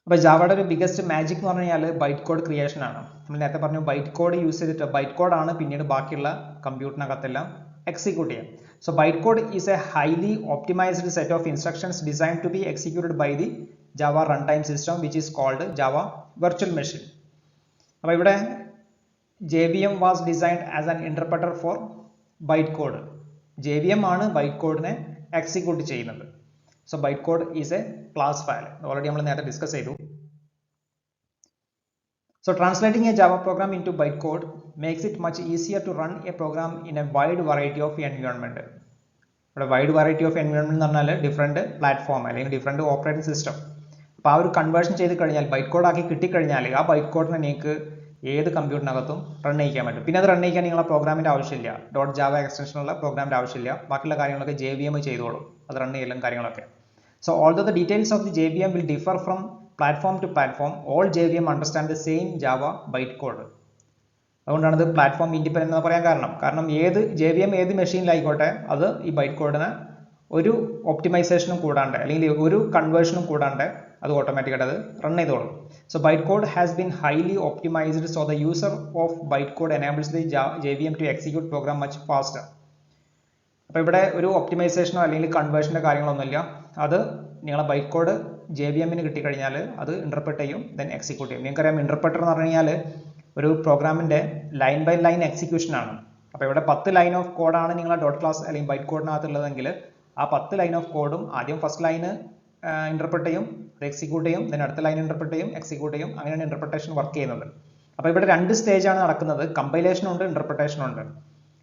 A: അപ്പോൾ ജാവയുടെ ഒരു ബിഗസ്റ്റ് മാജിക് എന്ന് പറഞ്ഞു കഴിഞ്ഞാൽ ബൈറ്റ് കോഡ് ക്രിയേഷൻ ആണ്. നമ്മൾ നേരത്തെ പറഞ്ഞു ബൈറ്റ് കോഡ് യൂസ് ചെയ്തിട്ട് ബൈറ്റ് കോഡാണ് പിന്നീട് ബാക്കിയുള്ള കമ്പ്യൂട്ടറിനകത്തെല്ലാം എക്സിക്യൂട്ട് ചെയ്യുക. So byte code is a highly optimized set of instructions designed to be executed by the Java runtime system, which is called Java virtual machine. അപ്പോൾ ഇവിടെ JVM was designed as an interpreter for byte code. JVM ആണ് byte കോഡിനെ execute ചെയ്യുന്നത്. So byte code is a class file. Already നമ്മൾ നേരത്തെ discuss ചെയ്തു. So translating a Java program into bytecode makes it much easier to run a program in a wide variety of environment. ഇവിടെ wide variety of environment എന്ന് പറഞ്ഞാൽ different platform അല്ലെങ്കിൽ different operating system. അപ്പോൾ ആ ഒരു conversion ചെയ്ത് കഴിഞ്ഞാൽ byte code ആക്കി കിട്ടിക്കഴിഞ്ഞാൽ ആ ബൈറ്റ് കോഡിനെ നിങ്ങൾക്ക് ഏത് കമ്പ്യൂട്ടറിനകത്തും റൺ ചെയ്യിക്കാൻ പറ്റും. പിന്നെ അത് റൺ ചെയ്യിക്കാൻ നിങ്ങളെ പ്രോഗ്രാമിൻ്റെ ആവശ്യമില്ല, .java എക്സ്റ്റൻഷനുള്ള പ്രോഗ്രാമിൻ്റെ ആവശ്യമില്ല. ബാക്കിയുള്ള കാര്യങ്ങളൊക്കെ JVM ചെയ്തോളും, അത് റൺ ചെയ്യലും കാര്യങ്ങളൊക്കെ. So although the details of the JVM will differ from platform to platform, all JVM understand the same Java bytecode. അതുകൊണ്ടാണ് ഇത് പ്ലാറ്റ്ഫോം ഇൻഡിപെൻഡൻ്റ് എന്ന് പറയാൻ കാരണം ഏത് JVM ഏത് മെഷീനിലായിക്കോട്ടെ അത് ഈ ബൈറ്റ് കോഡിന് ഒരു ഒപ്റ്റിമൈസേഷനും കൂടാണ്ട് അല്ലെങ്കിൽ ഒരു കൺവേർഷനും കൂടാണ്ട് അത് ഓട്ടോമാറ്റിക്കായിട്ട് അത് റൺ ചെയ്തോളും. So byte code has been highly optimised so the user of byte code enables the JVM to execute program much faster. അപ്പോൾ ഇവിടെ ഒരു ഒപ്റ്റിമൈസേഷനോ അല്ലെങ്കിൽ കൺവേർഷൻ്റെ കാര്യങ്ങളൊന്നുമില്ല. അത് നിങ്ങളെ ബൈറ്റ് കോഡ് JVMന് കിട്ടിക്കഴിഞ്ഞാൽ അത് ഇൻ്റർപ്രറ്റ് ചെയ്യും, ദെൻ എക്സിക്യൂട്ട് ചെയ്യും. നിങ്ങൾക്കറിയാം ഇൻ്റർപ്രറ്റർ എന്ന് പറഞ്ഞു കഴിഞ്ഞാൽ ഒരു പ്രോഗ്രാമിൻ്റെ ലൈൻ ബൈ ലൈൻ എക്സിക്യൂഷൻ ആണ്. അപ്പോൾ ഇവിടെ 10 ലൈൻ ഓഫ് കോഡാണ് നിങ്ങളെ ഡോട്ട് ക്ലാസ് അല്ലെങ്കിൽ ബൈറ്റ് കോഡിനകത്തുള്ളതെങ്കിൽ ആ 10 ലൈൻ ഓഫ് കോഡും ആദ്യം ഫസ്റ്റ് ലൈന് ഇൻ്റർപ്രറ്റ് ചെയ്യും, അത് എക്സിക്യൂട്ട് ചെയ്യും, ദെൻ അടുത്ത ലൈൻ ഇൻ്റർപ്രറ്റ് ചെയ്യും, എക്സിക്യൂട്ട് ചെയ്യും. അങ്ങനെയാണ് ഇൻ്റർപ്രട്ടേഷൻ വർക്ക് ചെയ്യുന്നത്. അപ്പോൾ ഇവിടെ 2 സ്റ്റേജാണ് നടക്കുന്നത്, കമ്പൈലേഷനും ഉണ്ട് ഇൻ്റർപ്രട്ടേഷനും ഉണ്ട്.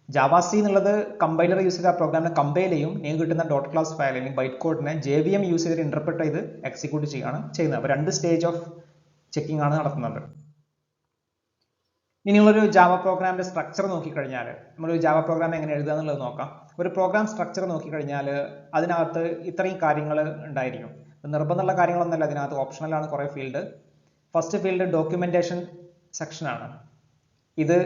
A: ജാവാസി എന്നുള്ളത് കമ്പൈലർ യൂസ് ചെയ്ത പ്രോഗ്രാമിനെ കമ്പൈൽ ചെയ്യും, നിങ്ങൾക്ക് കിട്ടുന്ന ഡോട്ട് ക്ലാസ് ഫയൽ അല്ലെങ്കിൽ ബൈറ്റ് കോഡിനെ JVM യൂസ് ചെയ്തിട്ട് ഇൻ്റർപ്രറ്റ് ചെയ്ത് എക്സിക്യൂട്ട് ചെയ്യുന്നത്. അപ്പോൾ 2 സ്റ്റേജ് ഓഫ് ചെക്കിംഗ് ആണ് നടത്തുന്നത്. ഇനി നിങ്ങളൊരു ജാവ പ്രോഗ്രാമിൻ്റെ സ്ട്രക്ചർ നോക്കിക്കഴിഞ്ഞാൽ നമ്മളൊരു ജാവ പ്രോഗ്രാം എങ്ങനെ എഴുതുക എന്നുള്ളത് നോക്കാം. ഒരു പ്രോഗ്രാം സ്ട്രക്ചർ നോക്കിക്കഴിഞ്ഞാൽ അതിനകത്ത് ഇത്രയും കാര്യങ്ങൾ ഉണ്ടായിരിക്കും. നിർബന്ധമുള്ള കാര്യങ്ങളൊന്നുമല്ല, അതിനകത്ത് ഓപ്ഷണലാണ് കുറേ ഫീൽഡ്. ഫസ്റ്റ് ഫീൽഡ് ഡോക്യുമെൻറ്റേഷൻ സെക്ഷനാണ്. ഇത്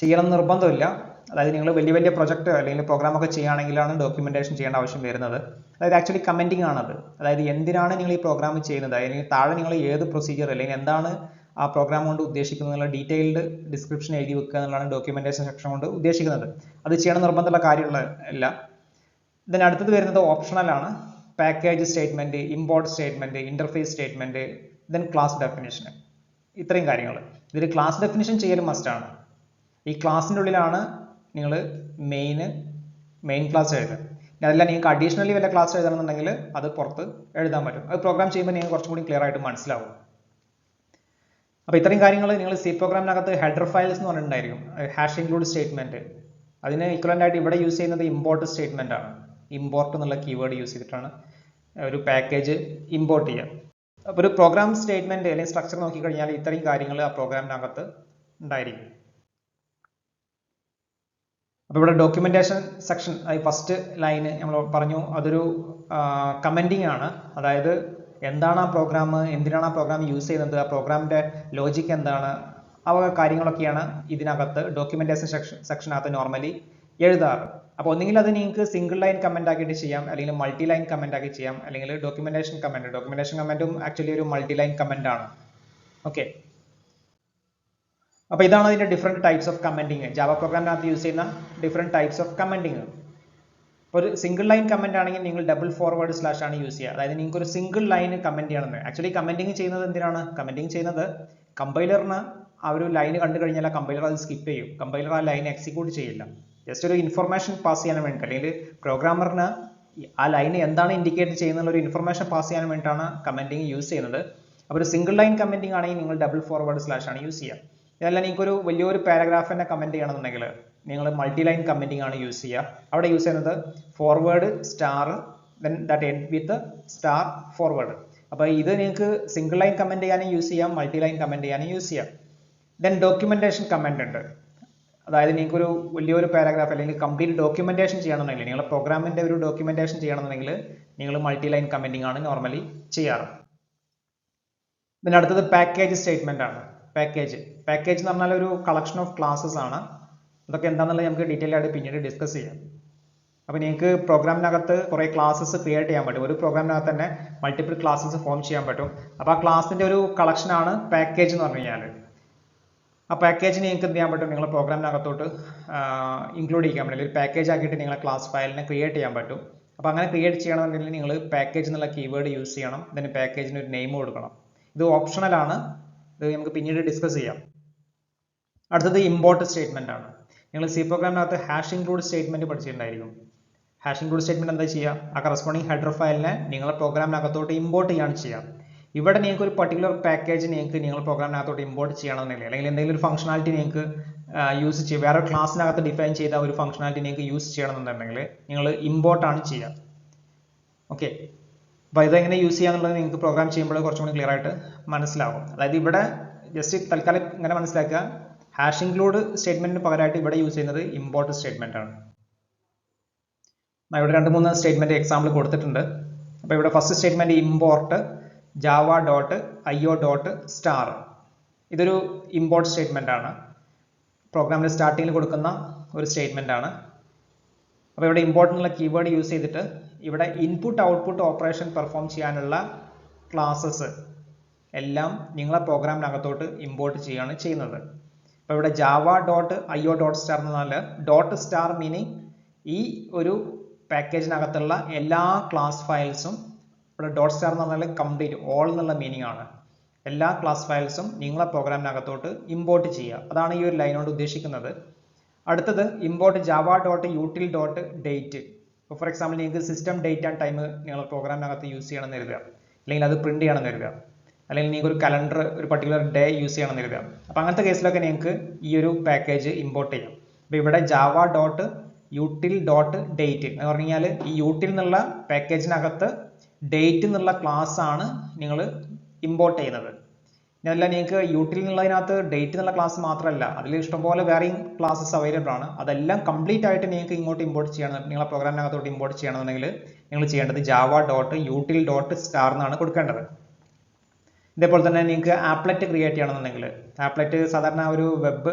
A: ചെയ്യണം നിർബന്ധമില്ല. അതായത് നിങ്ങൾ വലിയ പ്രൊജക്റ്റ് അല്ലെങ്കിൽ പ്രോഗ്രാമൊക്കെ ചെയ്യുകയാണെങ്കിലാണ് ഡോക്യുമെൻറ്റേഷൻ ചെയ്യേണ്ട ആവശ്യം വരുന്നത്. അതായത് ആക്ച്വലി കമൻറ്റിംഗ് ആണത്. അതായത് എന്തിനാണ് നിങ്ങൾ ഈ പ്രോഗ്രാം ചെയ്യുന്നത്, അല്ലെങ്കിൽ താഴെ നിങ്ങൾ ഏത് പ്രൊസീജിയർ അല്ലെങ്കിൽ എന്താണ് ആ പ്രോഗ്രാം കൊണ്ട് ഉദ്ദേശിക്കുന്നതിനുള്ള ഡീറ്റെയിൽഡ് ഡിസ്ക്രിപ്ഷൻ എഴുതി വെക്കുക എന്നുള്ളതാണ് ഡോക്യുമെൻറ്റേഷൻ സെക്ഷൻ കൊണ്ട് ഉദ്ദേശിക്കുന്നത്. അത് ചെയ്യണം നിർബന്ധമുള്ള കാര്യമുള്ള. ഇതിന് അടുത്തത് വരുന്നത് ഓപ്ഷണലാണ്. Package statement, import statement, interface statement, then class definition. ഇത്രയും കാര്യങ്ങൾ. ഇതിൽ ക്ലാസ് ഡെഫിനിഷൻ ചെയ്യലും മസ്റ്റാണ്. ഈ ക്ലാസ്സിൻ്റെ ഉള്ളിലാണ് നിങ്ങൾ മെയിൻ ക്ലാസ് എഴുതുക. അതല്ല നിങ്ങൾക്ക് അഡീഷണലി വല്ല ക്ലാസ് എഴുതണമെന്നുണ്ടെങ്കിൽ അത് പുറത്ത് എഴുതാൻ പറ്റും. അത് പ്രോഗ്രാം ചെയ്യുമ്പോൾ നിങ്ങൾക്ക് കുറച്ചും കൂടി ക്ലിയർ ആയിട്ട് മനസ്സിലാവും. അപ്പോൾ ഇത്രയും കാര്യങ്ങൾ നിങ്ങൾ സി പ്രോഗ്രാമിനകത്ത് ഹെഡർ ഫയൽസ് എന്ന് പറഞ്ഞിട്ടുണ്ടായിരിക്കും. ഹാഷ് ഇൻക്ലൂഡ് സ്റ്റേറ്റ്മെൻറ്റ്, അതിന് ഇക്വലൻ്റ് ആയിട്ട് ഇവിടെ യൂസ് ചെയ്യുന്നത് ഇമ്പോർട്ട് സ്റ്റേറ്റ്മെൻ്റ് ആണ്. ഇമ്പോർട്ട് എന്നുള്ള കീവേഡ് യൂസ് ചെയ്തിട്ടാണ് ഒരു പാക്കേജ് ഇമ്പോർട്ട് ചെയ്യുക. അപ്പോൾ ഒരു പ്രോഗ്രാം സ്റ്റേറ്റ്മെൻറ്റ് അല്ലെങ്കിൽ സ്ട്രക്ചർ നോക്കിക്കഴിഞ്ഞാൽ ഇത്രയും കാര്യങ്ങൾ ആ പ്രോഗ്രാമിനകത്ത് ഉണ്ടായിരിക്കും. അപ്പോൾ ഇവിടെ ഡോക്യുമെൻറ്റേഷൻ സെക്ഷൻ, ഫസ്റ്റ് ലൈന് നമ്മൾ പറഞ്ഞു അതൊരു കമൻറ്റിംഗ് ആണ്. അതായത് എന്താണ് ആ പ്രോഗ്രാം, എന്തിനാണ് ആ പ്രോഗ്രാം യൂസ് ചെയ്യുന്നത്, ആ പ്രോഗ്രാമിൻ്റെ ലോജിക്ക് എന്താണ്, ആ കാര്യങ്ങളൊക്കെയാണ് ഇതിനകത്ത് ഡോക്യുമെൻറ്റേഷൻ സെക്ഷനകത്ത് നോർമലി എഴുതാറ്. അപ്പോൾ ഒന്നുകിൽ അത് നിങ്ങൾക്ക് സിംഗിൾ ലൈൻ കമൻ്റ് ആക്കിയിട്ട് ചെയ്യാം, അല്ലെങ്കിൽ മൾട്ടി ലൈൻ കമൻ്റ് ആക്കി ചെയ്യാം, അല്ലെങ്കിൽ ഡോക്യുമെൻറ്റേഷൻ കമൻറ്റും ആക്ച്വലി ഒരു മൾട്ടി ലൈൻ കമൻ്റ് ആണ്. ഓക്കെ, അപ്പോൾ ഇതാണ് അതിൻ്റെ different types of commenting. Java പ്രോഗ്രാമിനകത്ത് യൂസ് ചെയ്യുന്ന ഡിഫറെൻറ്റ് ടൈപ്സ് ഓഫ് കമൻറ്റിങ്. ഒരു സിംഗിൾ ലൈൻ കമൻ്റ് ആണെങ്കിൽ നിങ്ങൾ ഡബിൾ ഫോർവേഡ് സ്ലാഷ് ആണ് യൂസ് ചെയ്യുക. അതായത് നിങ്ങൾക്ക് ഒരു സിംഗിൾ ലൈൻ കമൻറ്റ് ചെയ്യണമെന്ന്. ആക്ച്വലി കമൻറ്റിങ് ചെയ്യുന്നത് എന്തിനാണ്? കമൻറ്റിങ് ചെയ്യുന്നത് കമ്പൈലറിന് ആ ഒരു ലൈൻ കണ്ടു കഴിഞ്ഞാൽ കമ്പൈലർ അത് സ്കിപ്പ് ചെയ്യും. കമ്പൈലർ ആ ലൈൻ എക്സിക്യൂട്ട് ചെയ്യില്ല. ജസ്റ്റ് ഒരു ഇൻഫർമേഷൻ പാസ് ചെയ്യാൻ വേണ്ടി, അല്ലെങ്കിൽ പ്രോഗ്രാമറിന് ആ ലൈൻ എന്താണ് ഇൻഡിക്കേറ്റ് ചെയ്യുന്നുള്ള ഒരു ഇൻഫർമേഷൻ പാസ് ചെയ്യാൻ വേണ്ടിയിട്ടാണ് കമൻറ്റിങ് യൂസ് ചെയ്യുന്നത്. അപ്പോൾ ഒരു സിംഗിൾ ലൈൻ കമൻറ്റിംഗ് ആണെങ്കിൽ നിങ്ങൾ ഡബിൾ ഫോർവേഡ് സ്ലാഷ് ആണ് യൂസ് ചെയ്യുക. ഇതല്ല നിങ്ങൾക്കൊരു വലിയൊരു പാരഗ്രാഫിനെ കമൻറ്റ് ചെയ്യണമെന്നുണ്ടെങ്കിൽ നിങ്ങൾ മൾട്ടി ലൈൻ കമൻറ്റിംഗ് ആണ് യൂസ് ചെയ്യുക. അവിടെ യൂസ് ചെയ്യുന്നത് forward star then that end with star forward. അപ്പോൾ ഇത് നിങ്ങൾക്ക് സിംഗിൾ ലൈൻ കമൻറ്റ് ചെയ്യാനും യൂസ് ചെയ്യാം, മൾട്ടി ലൈൻ കമൻറ്റ് ചെയ്യാനും യൂസ് ചെയ്യാം. ദെൻ ഡോക്യുമെൻറ്റേഷൻ കമൻറ്റ് ഉണ്ട്. അതായത് നിങ്ങൾക്കൊരു വലിയൊരു പാരഗ്രാഫ് അല്ലെങ്കിൽ കംപ്ലീറ്റ് ഡോക്യുമെൻറ്റേഷൻ ചെയ്യണമെന്നുണ്ടെങ്കിൽ, നിങ്ങളുടെ പ്രോഗ്രാമിൻ്റെ ഒരു ഡോക്യുമെൻറ്റേഷൻ ചെയ്യണമെന്നുണ്ടെങ്കിൽ നിങ്ങൾ മൾട്ടി ലൈൻ കമൻറ്റിംഗ് ആണ് നോർമലി ചെയ്യാറ്. പിന്നെ അടുത്തത് പാക്കേജ് സ്റ്റേറ്റ്മെൻ്റ് ആണ്. പാക്കേജ് എന്ന് പറഞ്ഞാൽ ഒരു കളക്ഷൻ ഓഫ് ക്ലാസ്സസ് ആണ്. അതൊക്കെ എന്താണെന്നുള്ളത് നമുക്ക് ഡീറ്റെയിൽ ആയിട്ട് പിന്നീട് ഡിസ്കസ് ചെയ്യാം. അപ്പോൾ നിങ്ങൾക്ക് പ്രോഗ്രാമിനകത്ത് കുറേ ക്ലാസ്സസ് ക്രിയേറ്റ് ചെയ്യാൻ പറ്റും. ഒരു പ്രോഗ്രാമിനകത്ത് തന്നെ മൾട്ടിപ്പിൾ ക്ലാസ്സസ് ഫോം ചെയ്യാൻ പറ്റും. അപ്പോൾ ആ ക്ലാസിൻ്റെ ഒരു കളക്ഷനാണ് പാക്കേജ് എന്ന് പറഞ്ഞു കഴിഞ്ഞാൽ. ആ പാക്കേജിന് നിങ്ങൾക്ക് എന്ത് ചെയ്യാൻ പറ്റും? നിങ്ങളുടെ പ്രോഗ്രാമിനകത്തോട്ട് ഇൻക്ലൂഡ് ചെയ്യാൻ പറ്റും. ഒരു പാക്കേജ് ആക്കിയിട്ട് നിങ്ങളെ ക്ലാസ് ഫയലിനെ ക്രിയേറ്റ് ചെയ്യാൻ പറ്റും. അപ്പോൾ അങ്ങനെ ക്രിയേറ്റ് ചെയ്യണമെന്നുണ്ടെങ്കിൽ നിങ്ങൾ പാക്കേജ് എന്നുള്ള കീവേഡ് യൂസ് ചെയ്യണം. ഇതിന് പാക്കേജിന് ഒരു നെയിം കൊടുക്കണം. ഇത് ഓപ്ഷണലാണ്, ഇത് നമുക്ക് പിന്നീട് ഡിസ്കസ് ചെയ്യാം. അടുത്തത് ഇമ്പോർട്ട് സ്റ്റേറ്റ്മെൻ്റ് ആണ്. നിങ്ങൾ സി പ്രോഗ്രാമിനകത്ത് ഹാഷ് ഇൻക്ലൂഡ് സ്റ്റേറ്റ്മെൻറ്റ് പഠിച്ചിട്ടുണ്ടായിരിക്കും. ഹാഷ് ഇൻക്ലൂഡ് സ്റ്റേറ്റ്മെൻറ്റ് എന്താ ചെയ്യുക? ആ കറസ്പോണ്ടിങ് ഹെഡർ ഫയലിനെ നിങ്ങളുടെ പ്രോഗ്രാമിനകത്തോട്ട് ഇമ്പോർട്ട് ചെയ്യാണ് ചെയ്യുക. ഇവിടെ നിങ്ങൾക്ക് ഒരു പർട്ടിക്കുലർ പാക്കേജ് നിങ്ങൾ പ്രോഗ്രാമിനകത്തോട്ട് ഇമ്പോർട്ട് ചെയ്യണമെന്നില്ല, അല്ലെങ്കിൽ എന്തെങ്കിലും ഒരു ഫംഗ്ഷനാലിറ്റി നിങ്ങൾക്ക് യൂസ് ചെയ്യുക, വേറെ ക്ലാസ്സിനകത്ത് ഡിഫൈൻ ചെയ്ത ഒരു ഫംഗ്ഷനാലിറ്റി നിങ്ങൾക്ക് യൂസ് ചെയ്യണമെന്നുണ്ടെങ്കിൽ നിങ്ങൾ ഇമ്പോർട്ടാണ് ചെയ്യുക. ഓക്കെ, അപ്പോൾ ഇതെങ്ങനെ യൂസ് ചെയ്യാന്നുള്ളത് നിങ്ങൾക്ക് പ്രോഗ്രാം ചെയ്യുമ്പോൾ കുറച്ചും കൂടി ക്ലിയർ ആയിട്ട് മനസ്സിലാവും. അതായത് ഇവിടെ ജസ്റ്റ് തൽക്കാലം ഇങ്ങനെ മനസ്സിലാക്കുക, ഹാഷ് ഇൻക്ലൂഡ് സ്റ്റേറ്റ്മെന്റിന് പകരമായിട്ട് ഇവിടെ യൂസ് ചെയ്യുന്നത് ഇമ്പോർട്ട് സ്റ്റേറ്റ്മെന്റ് ആണ്. ഇവിടെ 2-3 സ്റ്റേറ്റ്മെന്റ് എക്സാമ്പിൾ കൊടുത്തിട്ടുണ്ട്. അപ്പോൾ ഇവിടെ ഫസ്റ്റ് സ്റ്റേറ്റ്മെന്റ് ഇമ്പോർട്ട് java.io.star, ഇതൊരു ഇമ്പോർട്ട് സ്റ്റേറ്റ്മെന്റ് ആണ്, പ്രോഗ്രാമിന്റെ സ്റ്റാർട്ടിങ്ങിൽ കൊടുക്കുന്ന ഒരു സ്റ്റേറ്റ്മെന്റ് ആണ്. അപ്പോൾ ഇവിടെ ഇമ്പോർട്ട് എന്നുള്ള കീവേഡ് യൂസ് ചെയ്തിട്ട് ഇവിടെ ഇൻപുട്ട് ഔട്ട്പുട്ട് ഓപ്പറേഷൻ പെർഫോം ചെയ്യാനുള്ള ക്ലാസ്സസ് എല്ലാം നിങ്ങളെ പ്രോഗ്രാമിനകത്തോട്ട് ഇമ്പോർട്ട് ചെയ്യുകയാണ് ചെയ്യുന്നത്. അപ്പോൾ ഇവിടെ java.io.star എന്നാൽ ഡോട്ട് സ്റ്റാർ മീനിങ് ഈ ഒരു പാക്കേജിനകത്തുള്ള എല്ലാ ക്ലാസ് ഫയൽസും, ഇവിടെ ഡോട്ട് സ്റ്റാർ എന്ന് പറഞ്ഞാൽ കംപ്ലീറ്റ് ഓൾ എന്നുള്ള മീനിങ് ആണ്, എല്ലാ ക്ലാസ് ഫയൽസും നിങ്ങളെ പ്രോഗ്രാമിനകത്തോട്ട് ഇമ്പോർട്ട് ചെയ്യുക. അതാണ് ഈ ഒരു ലൈനോട് ഉദ്ദേശിക്കുന്നത്. അടുത്തത് ഇമ്പോർട്ട് java.util.date. ഇപ്പോൾ ഫോർ എക്സാമ്പിൾ നിങ്ങൾക്ക് സിസ്റ്റം ഡേറ്റ് ആൻഡ് ടൈം നിങ്ങൾ പ്രോഗ്രാമിനകത്ത് യൂസ് ചെയ്യണമെന്ന് കരുതുക, അല്ലെങ്കിൽ അത് പ്രിന്റ് ചെയ്യണമെന്ന് കരുതുക, അല്ലെങ്കിൽ നിങ്ങൾക്ക് ഒരു കലണ്ടർ ഒരു പർട്ടിക്കുലർ ഡേ യൂസ് ചെയ്യണമെന്ന് കരുതുക. അപ്പോൾ അങ്ങനത്തെ കേസിലൊക്കെ നിങ്ങൾക്ക് ഈ ഒരു പാക്കേജ് ഇമ്പോർട്ട് ചെയ്യാം. അപ്പോൾ ഇവിടെ java.util.date എന്ന് പറഞ്ഞു കഴിഞ്ഞാൽ ഈ യൂട്ടിൽ എന്നുള്ള പാക്കേജിനകത്ത് ഡേറ്റ് എന്നുള്ള ക്ലാസ് ആണ് നിങ്ങൾ ഇമ്പോർട്ട് ചെയ്യുന്നത്. ഇതല്ല, നിങ്ങൾക്ക് യൂട്ടിൽ എന്നുള്ളതിനകത്ത് ഡേറ്റ് എന്നുള്ള ക്ലാസ് മാത്രമല്ല, അതിൽ ഇഷ്ടംപോലെ വേറെയും ക്ലാസ്സസ് അവൈലബിൾ ആണ്. അതെല്ലാം കംപ്ലീറ്റ് ആയിട്ട് നിങ്ങൾക്ക് ഇങ്ങോട്ട് ഇമ്പോർട്ട് ചെയ്യണം, നിങ്ങളെ പ്രോഗ്രാമിനകത്തോട്ട് ഇമ്പോർട്ട് ചെയ്യണമെന്നുണ്ടെങ്കിൽ നിങ്ങൾ ചെയ്യേണ്ടത് java.util.star എന്നാണ് കൊടുക്കേണ്ടത്. ഇതേപോലെ തന്നെ നിങ്ങൾക്ക് ആപ്ലെറ്റ് ക്രിയേറ്റ് ചെയ്യണമെന്നുണ്ടെങ്കിൽ, ആപ്ലെറ്റ് സാധാരണ ഒരു വെബ്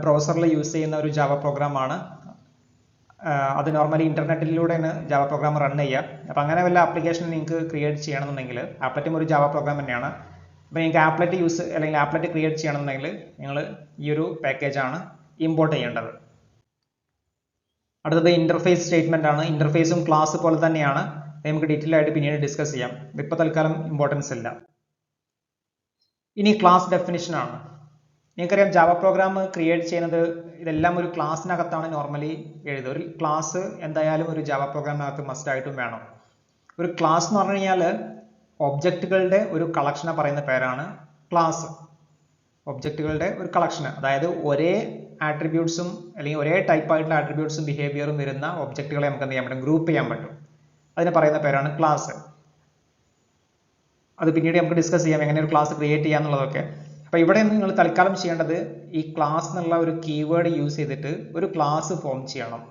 A: ബ്രൗസറിൽ യൂസ് ചെയ്യുന്ന ഒരു ജാവ പ്രോഗ്രാമാണ്. അത് നോർമലി ഇന്റർനെറ്റിലൂടെയാണ് ജാവ പ്രോഗ്രാം റൺ ചെയ്യുക. അപ്പോൾ അങ്ങനെ വല്ല ആപ്ലിക്കേഷൻ നിങ്ങൾക്ക് ക്രിയേറ്റ് ചെയ്യണമെന്നുണ്ടെങ്കിൽ, ആപ്ലെറ്റും ഒരു ജാവ പ്രോഗ്രാം തന്നെയാണ്. അപ്പോൾ നിങ്ങൾക്ക് ആപ്ലെറ്റ് യൂസ് അല്ലെങ്കിൽ ആപ്ലെറ്റ് ക്രിയേറ്റ് ചെയ്യണമെന്നുണ്ടെങ്കിൽ നിങ്ങൾ ഈ ഒരു പാക്കേജാണ് ഇമ്പോർട്ട് ചെയ്യേണ്ടത്. അടുത്തത് ഇന്റർഫേസ് സ്റ്റേറ്റ്മെന്റ് ആണ്. ഇന്റർഫേസും ക്ലാസ് പോലെ തന്നെയാണ്, നമുക്ക് ഡീറ്റെയിൽ ആയിട്ട് പിന്നീട് ഡിസ്കസ് ചെയ്യാം, ഇപ്പോൾ തൽക്കാലം ഇമ്പോർട്ടൻസ് ഇല്ല. ഇനി ക്ലാസ് ഡെഫിനിഷൻ ആണ്. നിങ്ങൾക്കറിയാം ജാവ പ്രോഗ്രാം ക്രിയേറ്റ് ചെയ്യുന്നത് ഇതെല്ലാം ഒരു ക്ലാസ്സിനകത്താണ് നോർമലി എഴുതുക. ഒരു ക്ലാസ് എന്തായാലും ഒരു ജാവ പ്രോഗ്രാമിനകത്ത് മസ്റ്റ് ആയിട്ടും വേണം. ഒരു ക്ലാസ് എന്ന് പറഞ്ഞു കഴിഞ്ഞാൽ ഒബ്ജക്റ്റുകളുടെ ഒരു കളക്ഷനെ പറയുന്ന പേരാണ് ക്ലാസ്. ഒബ്ജക്റ്റുകളുടെ ഒരു കളക്ഷൻ, അതായത് ഒരേ ആട്രിബ്യൂട്ട്സും അല്ലെങ്കിൽ ഒരേ ടൈപ്പ് ആയിട്ടുള്ള ആട്രിബ്യൂട്ട്സും ബിഹേവിയറും വരുന്ന ഒബ്ജക്റ്റുകളെ നമുക്ക് എന്ത് ചെയ്യാൻ പറ്റും, ഗ്രൂപ്പ് ചെയ്യാൻ പറ്റും. അതിനെ പറയുന്ന പേരാണ് ക്ലാസ്. അത് പിന്നീട് നമുക്ക് ഡിസ്കസ് ചെയ്യാം, എങ്ങനെ ഒരു ക്ലാസ് ക്രിയേറ്റ് ചെയ്യാന്നുള്ളതൊക്കെ. അപ്പോൾ ഇവിടെ നിങ്ങൾ തൽക്കാലം ചെയ്യേണ്ടത് ഈ ക്ലാസ് എന്നുള്ള ഒരു കീവേഡ് യൂസ് ചെയ്തിട്ട് ഒരു ക്ലാസ് ഫോം ചെയ്യണം.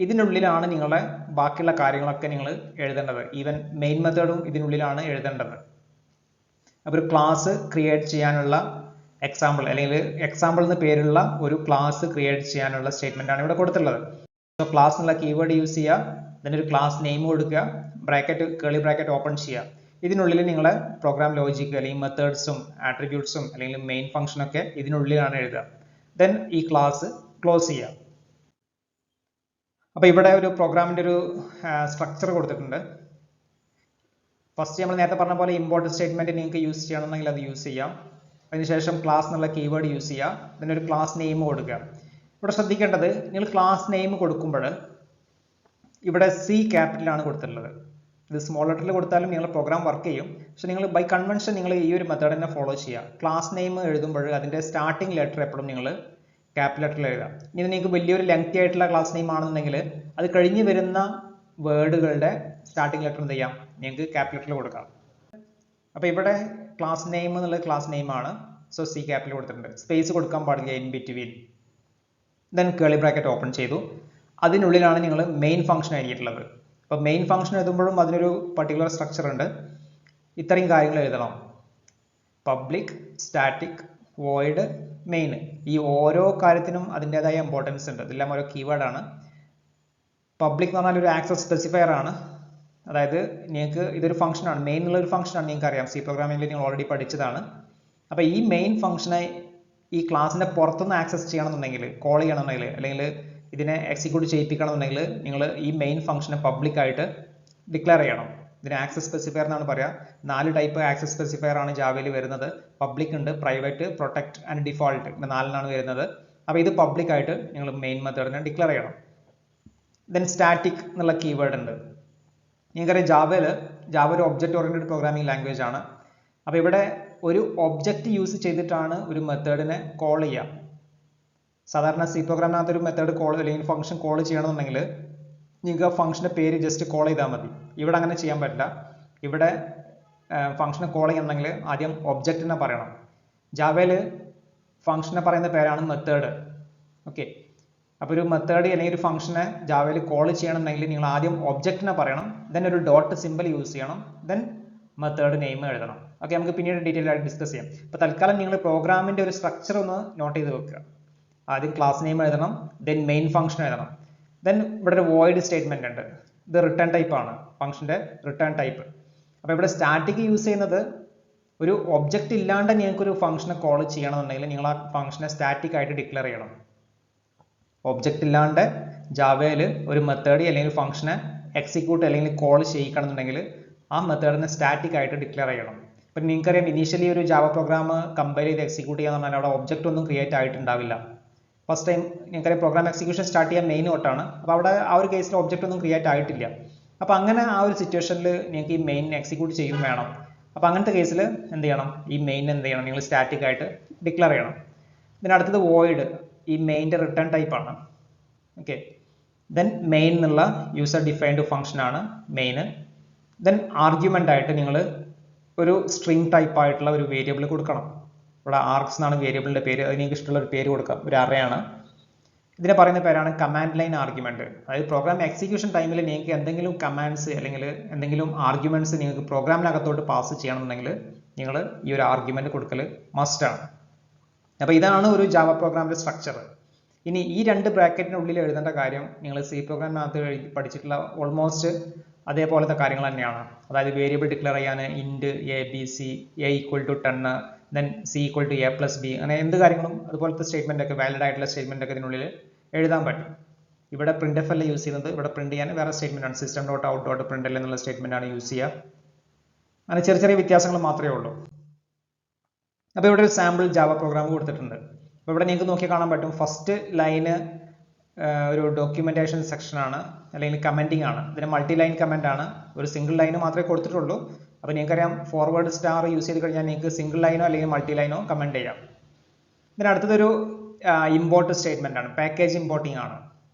A: ഇതിനുള്ളിലാണ് നിങ്ങളുടെ ബാക്കിയുള്ള കാര്യങ്ങളൊക്കെ നിങ്ങൾ എഴുതേണ്ടത്. ഈവൻ മെയിൻ മെത്തേഡും ഇതിനുള്ളിലാണ് എഴുതേണ്ടത്. അപ്പോൾ ഒരു ക്ലാസ് ക്രിയേറ്റ് ചെയ്യാനുള്ള എക്സാമ്പിൾ, അല്ലെങ്കിൽ എക്സാമ്പിൾ എന്ന് പേരുള്ള ഒരു ക്ലാസ് ക്രിയേറ്റ് ചെയ്യാനുള്ള സ്റ്റേറ്റ്മെന്റ് ആണ് ഇവിടെ കൊടുത്തിട്ടുള്ളത്. സോ ക്ലാസ് എന്നുള്ള കീവേഡ് യൂസ് ചെയ്യുക, അതിന് ഒരു ക്ലാസ് നെയിം കൊടുക്കുക, ബ്രാക്കറ്റ് കേളി ബ്രാക്കറ്റ് ഓപ്പൺ ചെയ്യുക. ഇതിനുള്ളിൽ നിങ്ങളെ പ്രോഗ്രാം ലോജിക് അല്ലെങ്കിൽ മെത്തേഡ്സും ആട്രിബ്യൂട്ട്സും അല്ലെങ്കിൽ മെയിൻ ഫംഗ്ഷൻ ഒക്കെ ഇതിനുള്ളിലാണ് എഴുതുക. ദെൻ ഈ ക്ലാസ് ക്ലോസ് ചെയ്യുക. അപ്പോൾ ഇവിടെ ഒരു പ്രോഗ്രാമിന്റെ ഒരു സ്ട്രക്ചർ കൊടുത്തിട്ടുണ്ട്. ഫസ്റ്റ് നമ്മൾ നേരത്തെ പറഞ്ഞ പോലെ ഇമ്പോർട്ട് സ്റ്റേറ്റ്മെന്റ് നിങ്ങൾക്ക് യൂസ് ചെയ്യണമെങ്കിൽ അത് യൂസ് ചെയ്യാം. അതിനുശേഷം ക്ലാസ് എന്നുള്ള കീവേഡ് യൂസ് ചെയ്യുക, ഇതിനൊരു ക്ലാസ് നെയിം കൊടുക്കുക. ഇവിടെ ശ്രദ്ധിക്കേണ്ടത്, നിങ്ങൾ ക്ലാസ് നെയിം കൊടുക്കുമ്പോൾ ഇവിടെ സി ക്യാപിറ്റലാണ് കൊടുത്തിട്ടുള്ളത്. ഇത് സ്മോൾ ലെറ്ററിൽ കൊടുത്താലും നിങ്ങളുടെ പ്രോഗ്രാം വർക്ക് ചെയ്യും. പക്ഷെ നിങ്ങൾ ബൈ കൺവെൻഷൻ നിങ്ങൾ ഈ ഒരു മെത്തേഡ് തന്നെ ഫോളോ ചെയ്യുക. ക്ലാസ് നെയിം എഴുതുമ്പോൾ അതിന്റെ സ്റ്റാർട്ടിംഗ് ലെറ്റർ എപ്പോഴും നിങ്ങൾ ക്യാപിറ്റൽ ലെറ്ററിൽ എഴുതുക. ഇനി നിങ്ങൾക്ക് വലിയൊരു ലെങ്തി ആയിട്ടുള്ള ക്ലാസ് നെയിം ആണെന്നുണ്ടെങ്കിൽ അത് കഴിഞ്ഞ് വരുന്ന വേർഡുകളുടെ സ്റ്റാർട്ടിംഗ് ലെറ്റർ എന്ത് ചെയ്യാം, നിങ്ങൾക്ക് ക്യാപിറ്റൽ ലെറ്ററിൽ കൊടുക്കാം. അപ്പോൾ ഇവിടെ ക്ലാസ് നെയിം എന്നുള്ളത് ക്ലാസ് നെയിം ആണ്. സോ സി ക്യാപിറ്റൽ കൊടുത്തിട്ടുണ്ട്. സ്പേസ് കൊടുക്കാൻ പാടില്ല in between. Then curly bracket open ചെയ്തു. അതിനുള്ളിലാണ് നിങ്ങൾ മെയിൻ ഫംഗ്ഷൻ എഴുതിയിട്ടുള്ളത്. അപ്പോൾ മെയിൻ ഫംഗ്ഷൻ എഴുതുമ്പോഴും അതിനൊരു പർട്ടിക്കുലർ സ്ട്രക്ചർ ഉണ്ട്. ഇത്രയും കാര്യങ്ങൾ എഴുതണം: പബ്ലിക്, സ്റ്റാറ്റിക്, വോയിഡ്, മെയിൻ. ഈ ഓരോ കാര്യത്തിനും അതിൻ്റെതായ ഇമ്പോർട്ടൻസ് ഉണ്ട്. ഇതെല്ലാം ഓരോ കീവേഡാണ്. പബ്ലിക് എന്ന് പറഞ്ഞാൽ ഒരു ആക്സസ് സ്പെസിഫയർ ആണ്. അതായത് നിങ്ങൾക്ക് ഇതൊരു ഫംഗ്ഷനാണ്, മെയിൻ എന്നുള്ള ഒരു ഫംഗ്ഷനാണ്. നിങ്ങൾക്ക് അറിയാം, സി പ്രോഗ്രാമിംഗിൽ നിങ്ങൾ ഓൾറെഡി പഠിച്ചതാണ്. അപ്പോൾ ഈ മെയിൻ ഫംഗ്ഷനെ ഈ ക്ലാസിന്റെ പുറത്തുനിന്ന് ആക്സസ് ചെയ്യണമെന്നുണ്ടെങ്കിൽ, കോൾ ചെയ്യണമെന്നുണ്ടെങ്കിൽ, അല്ലെങ്കിൽ ഇതിനെ എക്സിക്യൂട്ട് ചെയ്യിപ്പിക്കണമെന്നുണ്ടെങ്കിൽ നിങ്ങൾ ഈ മെയിൻ ഫംഗ്ഷനെ പബ്ലിക് ആയിട്ട് ഡിക്ലെയർ ചെയ്യണം. ഇതിന് ആക്സസ് സ്പെസിഫയർ എന്നാണ് പറയുക. 4 ടൈപ്പ് ആക്സസ് സ്പെസിഫയർ ആണ് ജാവയിൽ വരുന്നത്. പബ്ലിക് ഉണ്ട്, പ്രൈവറ്റ്, പ്രൊട്ടക്ട് ആൻഡ് ഡിഫോൾട്ട്, ഇങ്ങനെ 4 വരുന്നത്. അപ്പോൾ ഇത് പബ്ലിക് ആയിട്ട് നിങ്ങൾ മെയിൻ മെത്തേഡിനെ ഡിക്ലെയർ ചെയ്യണം. ദെൻ സ്റ്റാറ്റിക് എന്നുള്ള കീവേഡ് ഉണ്ട്. നിങ്ങൾക്കറിയാം, ജാവ ഒരു ഒബ്ജക്റ്റ് ഓറിയന്റഡ് പ്രോഗ്രാമിംഗ് ലാംഗ്വേജ് ആണ്. അപ്പോൾ ഇവിടെ ഒരു ഒബ്ജക്റ്റ് യൂസ് ചെയ്തിട്ടാണ് ഒരു മെത്തേഡിനെ കോൾ ചെയ്യുക. സാധാരണ സി പ്രോഗ്രാമിനകത്ത് ഒരു മെത്തേഡ് കോൾ അല്ലെങ്കിൽ ഫംഗ്ഷൻ കോൾ ചെയ്യണമെന്നുണ്ടെങ്കിൽ നിങ്ങൾക്ക് ആ ഫംഗ്ഷൻ്റെ പേര് ജസ്റ്റ് കോൾ ചെയ്താൽ മതി. ഇവിടെ അങ്ങനെ ചെയ്യാൻ പറ്റില്ല. ഇവിടെ ഫംഗ്ഷനെ കോൾ ചെയ്യണമെങ്കിൽ ആദ്യം ഒബ്ജക്റ്റിനെ പറയണം. ജാവയിൽ ഫംഗ്ഷനെ പറയുന്ന പേരാണ് മെത്തേഡ്. ഓക്കെ, അപ്പോൾ ഒരു മെത്തേഡ് അല്ലെങ്കിൽ ഒരു ഫംഗ്ഷനെ ജാവയിൽ കോൾ ചെയ്യണമെന്നുണ്ടെങ്കിൽ നിങ്ങൾ ആദ്യം ഒബ്ജക്റ്റിനെ പറയണം, ദെൻ ഒരു ഡോട്ട് സിമ്പിൾ യൂസ് ചെയ്യണം, ദെൻ മെത്തേഡ് നെയിം എഴുതണം. ഓക്കെ, നമുക്ക് പിന്നീട് ഡീറ്റെയിൽ ആയിട്ട് ഡിസ്കസ് ചെയ്യാം. ഇപ്പോൾ തൽക്കാലം നിങ്ങൾ പ്രോഗ്രാമിൻ്റെ ഒരു സ്ട്രക്ചർ ഒന്ന് നോട്ട് ചെയ്ത് വെക്കുക. ആദ്യം ക്ലാസ് നെയിം എഴുതണം, ദെൻ മെയിൻ ഫംഗ്ഷൻ എഴുതണം, ദെൻ ഇവിടെ ഒരു വോയിഡ് സ്റ്റേറ്റ്മെന്റ് ഉണ്ട്. ഇത് റിട്ടേൺ ടൈപ്പ് ആണ്, ഫംഗ്ഷന്റെ റിട്ടേൺ ടൈപ്പ്. അപ്പോൾ ഇവിടെ സ്റ്റാറ്റിക് യൂസ് ചെയ്യുന്നത് ഒരു ഒബ്ജക്റ്റ് ഇല്ലാണ്ട് നിങ്ങൾക്ക് ഒരു ഫംഗ്ഷനെ കോൾ ചെയ്യണമെന്നുണ്ടെങ്കിൽ നിങ്ങൾ ആ ഫംഗ്ഷനെ സ്റ്റാറ്റിക് ആയിട്ട് ഡിക്ലെയർ ചെയ്യണം. ഒബ്ജക്റ്റ് ഇല്ലാണ്ട് ജാവയിൽ ഒരു മെത്തേഡ് അല്ലെങ്കിൽ ഫംഗ്ഷനെ എക്സിക്യൂട്ട് അല്ലെങ്കിൽ കോൾ ചെയ്യിക്കണമെന്നുണ്ടെങ്കിൽ ആ മെത്തേഡിനെ സ്റ്റാറ്റിക് ആയിട്ട് ഡിക്ലെയർ ചെയ്യണം. ഇപ്പം നിങ്ങൾക്കറിയാം, ഇനീഷ്യലി ഒരു ജാവ പ്രോഗ്രാം കമ്പൈൽ ചെയ്ത് എക്സിക്യൂട്ട് ചെയ്യാന്ന് പറഞ്ഞാൽ അവിടെ ഒബ്ജക്റ്റ് ഒന്നും ക്രിയേറ്റ് ആയിട്ടുണ്ടാവില്ല. ഫസ്റ്റ് ടൈം നിങ്ങൾക്കറിയാം പ്രോഗ്രാം എക്സിക്യൂഷൻ സ്റ്റാർട്ട് ചെയ്യാൻ മെയിൻ തൊട്ടാണ്. അപ്പോൾ അവിടെ ആ ഒരു കേസിൽ ഒബ്ജക്റ്റ് ഒന്നും ക്രിയേറ്റ് ആയിട്ടില്ല. അപ്പോൾ അങ്ങനെ ആ ഒരു സിറ്റുവേഷനിൽ നിങ്ങൾക്ക് ഈ മെയിൻ എക്സിക്യൂട്ട് ചെയ്യും വേണം. അപ്പോൾ അങ്ങനത്തെ കേസിൽ എന്ത് ചെയ്യണം, ഈ മെയിൻ എന്ത് ചെയ്യണം, നിങ്ങൾ സ്റ്റാറ്റിക് ആയിട്ട് ഡിക്ലെയർ ചെയ്യണം. ഇതിനടുത്തത് വോയിഡ്, ഈ മെയിൻ്റെ റിട്ടേൺ ടൈപ്പ് ആണ്. ഓക്കെ, ദെൻ മെയിൻ എന്നുള്ള യൂസർ ഡിഫൈൻഡ് ഫംഗ്ഷൻ ആണ് മെയിൻ. ദെൻ ആർഗ്യുമെൻ്റ് ആയിട്ട് നിങ്ങൾ ഒരു സ്ട്രിംഗ് ടൈപ്പ് ആയിട്ടുള്ള ഒരു വേരിയബിൾ കൊടുക്കണം. ഇവിടെ ആർക്സ് എന്നാണ് വേരിയബിളിൻ്റെ പേര്. അത് നിങ്ങൾക്ക് ഇഷ്ടമുള്ള ഒരു പേര് കൊടുക്കാം, ഒരു അറേ ആണ്. ഇതിനെ പറയുന്ന പേരാണ് കമാൻഡ് ലൈൻ ആർഗ്യുമെന്റ്. അതായത് പ്രോഗ്രാം എക്സിക്യൂഷൻ ടൈമിൽ നിങ്ങൾക്ക് എന്തെങ്കിലും കമാൻഡ്സ് അല്ലെങ്കിൽ എന്തെങ്കിലും ആർഗ്യുമെന്റ്സ് നിങ്ങൾക്ക് പ്രോഗ്രാമിനകത്തോട്ട് പാസ് ചെയ്യണമെന്നുണ്ടെങ്കിൽ നിങ്ങൾ ഈ ഒരു ആർഗ്യുമെന്റ് കൊടുക്കൽ മസ്റ്റ് ആണ്. അപ്പോൾ ഇതാണ് ഒരു ജാവ പ്രോഗ്രാമിന്റെ സ്ട്രക്ചർ. ഇനി ഈ രണ്ട് ബ്രാക്കറ്റിനുള്ളിൽ എഴുതേണ്ട കാര്യം നിങ്ങൾ സി പ്രോഗ്രാമിനകത്ത് പഠിച്ചിട്ടുള്ള ഓൾമോസ്റ്റ് അതേപോലത്തെ കാര്യങ്ങൾ തന്നെയാണ്. അതായത് വേരിയബിൾ ഡിക്ലെയർ ചെയ്യാൻ int a b c, a equal to 10, then c equal to a plus b, അങ്ങനെ എന്ത് കാര്യങ്ങളും അതുപോലത്തെ സ്റ്റേറ്റ്മെന്റ് ഒക്കെ, വാലിഡ് ആയിട്ടുള്ള സ്റ്റേറ്റ്മെന്റ് ഒക്കെ ഇതിനുള്ളിൽ എഴുതാൻ പറ്റും. ഇവിടെ പ്രിന്റ് എഫ് അല്ല യൂസ് ചെയ്യുന്നത്, ഇവിടെ പ്രിന്റ് ചെയ്യാൻ വേറെ സ്റ്റേറ്റ്മെന്റ് ആണ്, system dot out dot print L എന്നുള്ള സ്റ്റേറ്റ്മെന്റ് ആണ് യൂസ് ചെയ്യുക. അങ്ങനെ ചെറിയ ചെറിയ വ്യത്യാസങ്ങൾ മാത്രമേ ഉള്ളൂ. അപ്പോൾ ഇവിടെ ഒരു സാമ്പിൾ ജാവ പ്രോഗ്രാം കൊടുത്തിട്ടുണ്ട്. അപ്പോൾ ഇവിടെ നിങ്ങൾക്ക് നോക്കി കാണാൻ പറ്റും, ഫസ്റ്റ് ലൈന് ഒരു ഡോക്യുമെന്റേഷൻ സെക്ഷൻ ആണ്, അല്ലെങ്കിൽ കമന്റിങ് ആണ്. ഇതിന് മൾട്ടി ലൈൻ കമന്റ് ആണ്, ഒരു സിംഗിൾ ലൈന് മാത്രമേ കൊടുത്തിട്ടുള്ളൂ. അപ്പോൾ നിങ്ങൾക്കറിയാം ഫോർവേഡ് സ്റ്റാർ യൂസ് ചെയ്ത് കഴിഞ്ഞാൽ നിങ്ങൾക്ക് സിംഗിൾ ലൈനോ അല്ലെങ്കിൽ മൾട്ടി ലൈനോ കമന്റ് ചെയ്യാം. ഇതിനടുത്തതൊരു ഇമ്പോർട്ട് സ്റ്റേറ്റ്മെന്റ് ആണ്, പാക്കേജ് ഇമ്പോർട്ടിംഗ് ആണ്.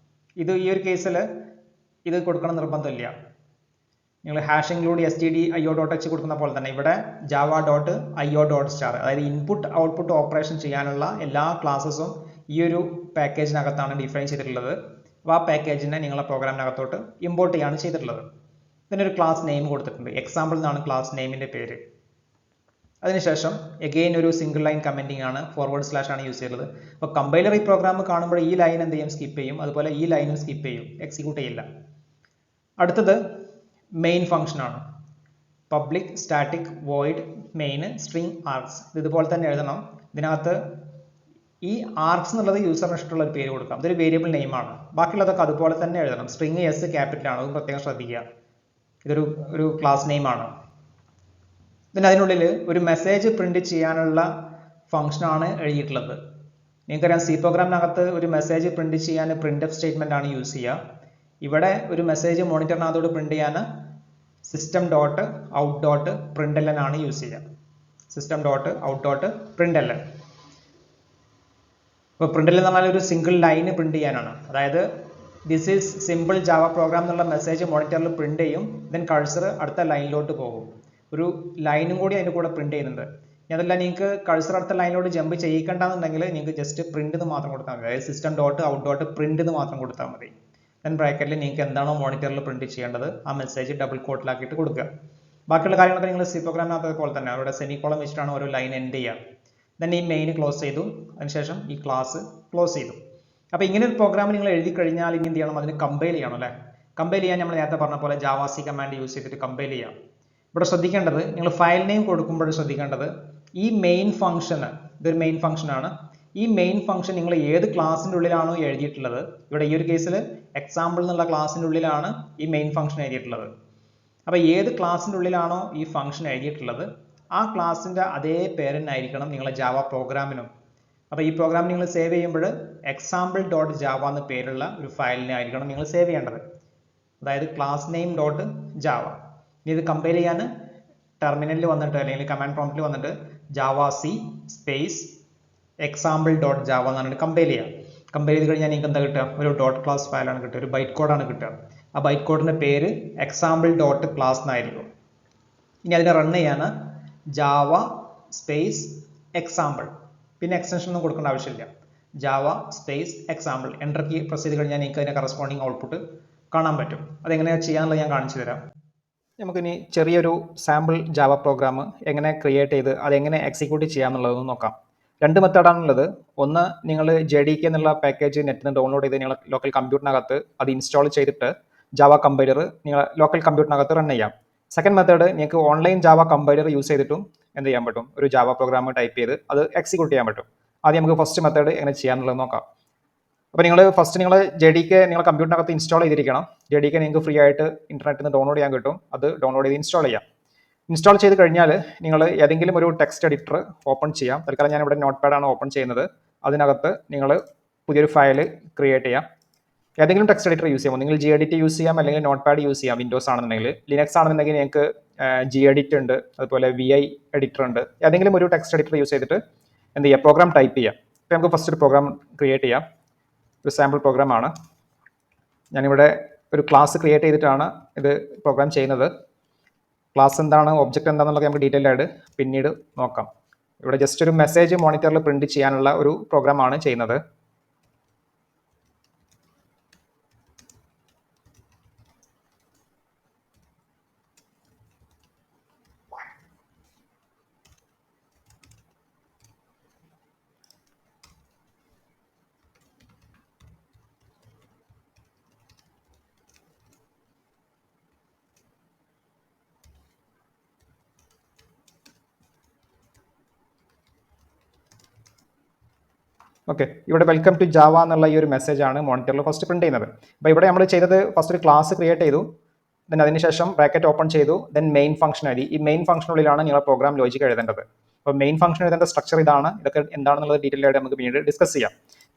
A: ഇത് ഈ ഒരു കേസിൽ ഇത് കൊടുക്കണം നിർബന്ധമില്ല. നിങ്ങൾ ഹാഷ് ഇൻക്ലൂഡ് stdio.h കൊടുക്കുന്ന പോലെ തന്നെ ഇവിടെ java.io.star, അതായത് ഇൻപുട്ട് ഔട്ട്പുട്ട് ഓപ്പറേഷൻ ചെയ്യാനുള്ള എല്ലാ ക്ലാസ്സസും ഈ ഒരു പാക്കേജിനകത്താണ് ഡിഫൈൻ ചെയ്തിട്ടുള്ളത്. അപ്പോൾ ആ പാക്കേജിനെ നിങ്ങളുടെ പ്രോഗ്രാമിനകത്തോട്ട് ഇമ്പോർട്ട് ചെയ്യാണ് ചെയ്തിട്ടുള്ളത്. ഇതിനൊരു ക്ലാസ് നെയിം കൊടുത്തിട്ടുണ്ട്, എക്സാമ്പിൾ എന്നാണ് ക്ലാസ് നെയിമിൻ്റെ പേര്. അതിനുശേഷം എഗെയിൻ ഒരു സിംഗിൾ ലൈൻ കമന്റിംഗ് ആണ്, ഫോർവേഡ് സ്ലാഷ് ആണ് യൂസ് ചെയ്തത്. അപ്പോൾ കമ്പൈലർ ഈ പ്രോഗ്രാം കാണുമ്പോൾ ഈ ലൈൻ എന്ത് ചെയ്യും, സ്കിപ്പ് ചെയ്യും. അതുപോലെ ഈ ലൈനും സ്കിപ്പ് ചെയ്യും, എക്സിക്യൂട്ട് ചെയ്യില്ല. അടുത്തത് മെയിൻ ഫംഗ്ഷൻ ആണ്, public static void main string arcs. ഇതുപോലെ തന്നെ എഴുതണം. ഇതിനകത്ത് ഈ ആർക്സ് എന്നുള്ളത് യൂസറിന് ഇഷ്ടമുള്ള ഒരു പേര് കൊടുക്കാം, ഇതൊരു വേരിയബിൾ നെയിമാണ്. ബാക്കിയുള്ളതൊക്കെ അതുപോലെ തന്നെ എഴുതണം. സ്ട്രിംഗ് എസ് ക്യാപിറ്റൽ ആണ്, അതും പ്രത്യേകം ശ്രദ്ധിക്കുക. ഇതൊരു ക്ലാസ് നെയിമാണ്. പിന്നെ അതിനുള്ളിൽ ഒരു മെസ്സേജ് പ്രിന്റ് ചെയ്യാനുള്ള ഫംഗ്ഷനാണ് എഴുതിയിട്ടുള്ളത്. നിങ്ങൾക്കറിയാം സി പ്രോഗ്രാമിനകത്ത് ഒരു മെസ്സേജ് പ്രിന്റ് ചെയ്യാൻ പ്രിന്റ് എഫ് സ്റ്റേറ്റ്മെന്റ് ആണ് യൂസ് ചെയ്യുക. ഇവിടെ ഒരു മെസ്സേജ് മോണിറ്ററിനകത്തോട് പ്രിന്റ് ചെയ്യാൻ system dot out dot print L ആണ് യൂസ് ചെയ്യുക. System dot out dot print L. ഇപ്പോൾ പ്രിന്റ് എൽ എന്ന് പറഞ്ഞാൽ ഒരു സിംഗിൾ ലൈന് പ്രിന്റ് ചെയ്യാനാണ്. അതായത് this is simple Java program എന്നുള്ള മെസ്സേജ് മോണിറ്ററിൽ പ്രിന്റ് ചെയ്യും, ദെൻ കഴ്സർ അടുത്ത ലൈനിലോട്ട് പോകും. ഒരു ലൈനും കൂടി അതിൻ്റെ കൂടെ പ്രിന്റ് ചെയ്യുന്നുണ്ട്. അതല്ല നിങ്ങൾക്ക് കഴ്സർ അടുത്ത ലൈനിലോട്ട് ജമ്പ് ചെയ്യിക്കണ്ടെന്നുണ്ടെങ്കിൽ നിങ്ങൾക്ക് ജസ്റ്റ് പ്രിന്റ് എന്ന് മാത്രം കൊടുത്താൽ മതി. അതായത് system dot out dot print എന്ന് മാത്രം കൊടുത്താൽ മതി. ദെൻ ബ്രാക്കറ്റിൽ നിങ്ങൾക്ക് എന്താണോ മോണിറ്ററിൽ പ്രിന്റ് ചെയ്യേണ്ടത് ആ മെസ്സേജ് ഡബിൾ കോട്ടിലാക്കിയിട്ട് കൊടുക്കുക. ബാക്കിയുള്ള കാര്യങ്ങളൊക്കെ നിങ്ങൾ സി പ്രോഗ്രാമിനകത്ത് പോലെ തന്നെ അവിടെ സെമി കോളം വെച്ചിട്ടാണ് ഓരോ ലൈൻ എൻഡ് ചെയ്യുക. ദെൻ ഈ മെയിൻ ക്ലോസ് ചെയ്തു, അതിനുശേഷം ഈ ക്ലാസ് ക്ലോസ് ചെയ്തു. അപ്പോൾ ഇങ്ങനെ ഒരു പ്രോഗ്രാം നിങ്ങൾ എഴുതി കഴിഞ്ഞാൽ ഇനി എന്ത് ചെയ്യണം, അതിന് കമ്പൈൽ ചെയ്യണം അല്ലേ. കമ്പൈൽ ചെയ്യാൻ നമ്മൾ നേരത്തെ പറഞ്ഞ പോലെ ജാവാസി കമാൻഡ് യൂസ് ചെയ്തിട്ട് കമ്പൈൽ ചെയ്യാം. ഇവിടെ ശ്രദ്ധിക്കേണ്ടത്, നിങ്ങൾ ഫയൽ നെയിം കൊടുക്കുമ്പോൾ ശ്രദ്ധിക്കേണ്ടത്, ഈ മെയിൻ ഫംഗ്ഷൻ, ഇതൊരു മെയിൻ ഫംഗ്ഷൻ ആണ്. ഈ മെയിൻ ഫംഗ്ഷൻ നിങ്ങൾ ഏത് ക്ലാസിൻ്റെ ഉള്ളിലാണോ എഴുതിയിട്ടുള്ളത്, ഇവിടെ ഈ ഒരു കേസിൽ എക്സാമ്പിൾ എന്നുള്ള ക്ലാസിൻ്റെ ഉള്ളിലാണ് ഈ മെയിൻ ഫംഗ്ഷൻ എഴുതിയിട്ടുള്ളത്. അപ്പോൾ ഏത് ക്ലാസിൻ്റെ ഉള്ളിലാണോ ഈ ഫംഗ്ഷൻ എഴുതിയിട്ടുള്ളത് ആ ക്ലാസിൻ്റെ അതേ പേരെന്നായിരിക്കണം നിങ്ങളെ ജാവ പ്രോഗ്രാമിനും. അപ്പോൾ ഈ പ്രോഗ്രാം നിങ്ങൾ സേവ് ചെയ്യുമ്പോൾ എക്സാമ്പിൾ ഡോട്ട് ജാവ എന്ന പേരുള്ള ഒരു ഫയലിനെ ആയിരിക്കണം നിങ്ങൾ സേവ് ചെയ്യേണ്ടത്. അതായത് ക്ലാസ് നെയിം ഡോട്ട് ജാവ. ഇനി ഇത് കമ്പൈൽ ചെയ്യാൻ ടെർമിനലിൽ വന്നിട്ട് അല്ലെങ്കിൽ കമാൻഡ് പ്രോംപ്റ്റിൽ വന്നിട്ട് JavaC space example dot Java എന്ന് പറഞ്ഞിട്ട് കമ്പൈൽ ചെയ്യാം. കമ്പൈൽ ചെയ്ത് കഴിഞ്ഞാൽ നിങ്ങൾക്ക് എന്താ കിട്ടുക? ഒരു ഡോട്ട് ക്ലാസ് ഫയലാണ് കിട്ടുക, ഒരു ബൈറ്റ് കോഡാണ് കിട്ടുക. ആ ബൈറ്റ് കോഡിൻ്റെ പേര് എക്സാമ്പിൾ ഡോട്ട് ക്ലാസ് എന്നായിരിക്കും. ഇനി അതിനെ റൺ ചെയ്യാൻ ജാവ സ്പേസ് എക്സാമ്പിൾ, പിന്നെ എക്സ്റ്റൻഷൻ ഒന്നും കൊടുക്കേണ്ട ആവശ്യമില്ല. Java space example enter key press ചെയ്ത് കഴിഞ്ഞാൽ നിങ്ങൾക്ക് അതിൻ്റെ കറസ്പോണ്ടിങ് ഔട്ട്പുട്ട് കാണാൻ പറ്റും. അതെങ്ങനെയാണ് ചെയ്യാനുള്ളത് ഞാൻ കാണിച്ചു തരാം. നമുക്കിനി ചെറിയൊരു സാമ്പിൾ ജാവ പ്രോഗ്രാം എങ്ങനെ ക്രിയേറ്റ് ചെയ്ത് അതെങ്ങനെ എക്സിക്യൂട്ട് ചെയ്യാമെന്നുള്ളതൊന്ന് നോക്കാം. രണ്ട് മെത്തേഡാണുള്ളത്. ഒന്ന്, നിങ്ങൾ JDK എന്നുള്ള പാക്കേജ് നെറ്റിൽ നിന്ന് ഡൗൺലോഡ് ചെയ്ത് നിങ്ങൾ ലോക്കൽ കമ്പ്യൂട്ടറിനകത്ത് അത് ഇൻസ്റ്റാൾ ചെയ്തിട്ട് ജാവ കമ്പൈലർ നിങ്ങൾ ലോക്കൽ കമ്പ്യൂട്ടറിനകത്ത് റൺ ചെയ്യാം. സെക്കൻഡ് മെത്തേഡ്, നിങ്ങൾക്ക് ഓൺലൈൻ ജാവ കമ്പൈലർ യൂസ് ചെയ്തിട്ടും എന്ത് ചെയ്യാൻ പറ്റും? ഒരു ജാവ പ്രോഗ്രാം ടൈപ്പ് ചെയ്ത് അത് എക്സിക്യൂട്ട് ചെയ്യാൻ പറ്റും. ആദ്യം നമുക്ക് ഫസ്റ്റ് മെത്തേഡ് എങ്ങനെ ചെയ്യാനുള്ളത് നോക്കാം. അപ്പോൾ നിങ്ങൾ JDK നിങ്ങൾ കമ്പ്യൂട്ടറിനകത്ത് ഇൻസ്റ്റാൾ ചെയ്തിരിക്കണം. JDK നിങ്ങൾക്ക് ഫ്രീ ആയിട്ട് ഇന്റർനെറ്റിൽ നിന്ന് ഡൗൺലോഡ് ചെയ്യാൻ കിട്ടും. അത് ഡൗൺലോഡ് ചെയ്ത് ഇൻസ്റ്റാൾ ചെയ്യാം. ഇൻസ്റ്റാൾ ചെയ്ത് കഴിഞ്ഞാൽ നിങ്ങൾ ഏതെങ്കിലും ഒരു ടെക്സ്റ്റ് എഡിറ്റർ ഓപ്പൺ ചെയ്യാം. തൽക്കാലം ഞാൻ ഇവിടെ നോട്ട് പാഡാണ് ഓപ്പൺ ചെയ്യുന്നത്. അതിനകത്ത് നിങ്ങൾ പുതിയൊരു ഫയൽ ക്രിയേറ്റ് ചെയ്യാം. ഏതെങ്കിലും ടെക്സ്റ്റ് എഡിറ്റർ യൂസ് ചെയ്യാം. നിങ്ങൾ Gedit യൂസ് ചെയ്യാം, അല്ലെങ്കിൽ നോട്ട് പാഡ് യൂസ് ചെയ്യാം. വിൻഡോസ് ആണെന്നുണ്ടെങ്കിൽ. ലിനക്സ് ആണെന്നുണ്ടെങ്കിൽ നിങ്ങൾക്ക് Gedit ഉണ്ട്, അതുപോലെ VI എഡിറ്റർ ഉണ്ട്. ഏതെങ്കിലും ഒരു ടെക്സ്റ്റ് എഡിറ്റർ യൂസ് ചെയ്തിട്ട് എന്ത് ചെയ്യുക? പ്രോഗ്രാം ടൈപ്പ് ചെയ്യാം. ഇപ്പോൾ നമുക്ക് ഫസ്റ്റ് ഒരു പ്രോഗ്രാം ക്രിയേറ്റ് ചെയ്യാം. ഒരു സാമ്പിൾ പ്രോഗ്രാമാണ്. ഞാനിവിടെ ഒരു ക്ലാസ് ക്രിയേറ്റ് ചെയ്തിട്ടാണ് ഇത് പ്രോഗ്രാം ചെയ്യുന്നത്. ക്ലാസ് എന്താണ്, ഒബ്ജക്റ്റ് എന്താണെന്നുള്ളത് നമുക്ക് ഡീറ്റെയിൽ ആയിട്ട് പിന്നീട് നോക്കാം. ഇവിടെ ജസ്റ്റ് ഒരു മെസ്സേജ് മോണിറ്ററിൽ പ്രിന്റ് ചെയ്യാനുള്ള ഒരു പ്രോഗ്രാമാണ് ചെയ്യുന്നത്. ഓക്കെ, ഇവിടെ വെൽക്കം ടു ജാവ എന്നുള്ള ഈ ഒരു മെസ്സേജാണ് മോണിറ്ററിൽ ഫസ്റ്റ് പ്രിന്റ് ചെയ്യുന്നത്. അപ്പോൾ ഇവിടെ നമ്മൾ ചെയ്തത് ഫസ്റ്റ് ഒരു ക്ലാസ് ക്രിയേറ്റ് ചെയ്തു, ദെൻ അതിനുശേഷം ബ്രാക്കറ്റ് ഓപ്പൺ ചെയ്തു, ദെൻ മെയിൻ ഫംഗ്ഷൻ എഴുതി. ഈ മെയിൻ ഫംഗ്ഷനുള്ളിലാണ് നിങ്ങൾ പ്രോഗ്രാം ലോജിക് എഴുതേണ്ടത്. അപ്പോൾ മെയിൻ ഫംഗ്ഷൻ എഴുതേണ്ട സ്ട്രക്ചർ ഇതാണ്. ഇതൊക്കെ എന്താണെന്നുള്ളത് ഡീറ്റെയിൽ ആയിട്ട് നമുക്ക് പിന്നീട് ഡിസ്കസ് ചെയ്യാം.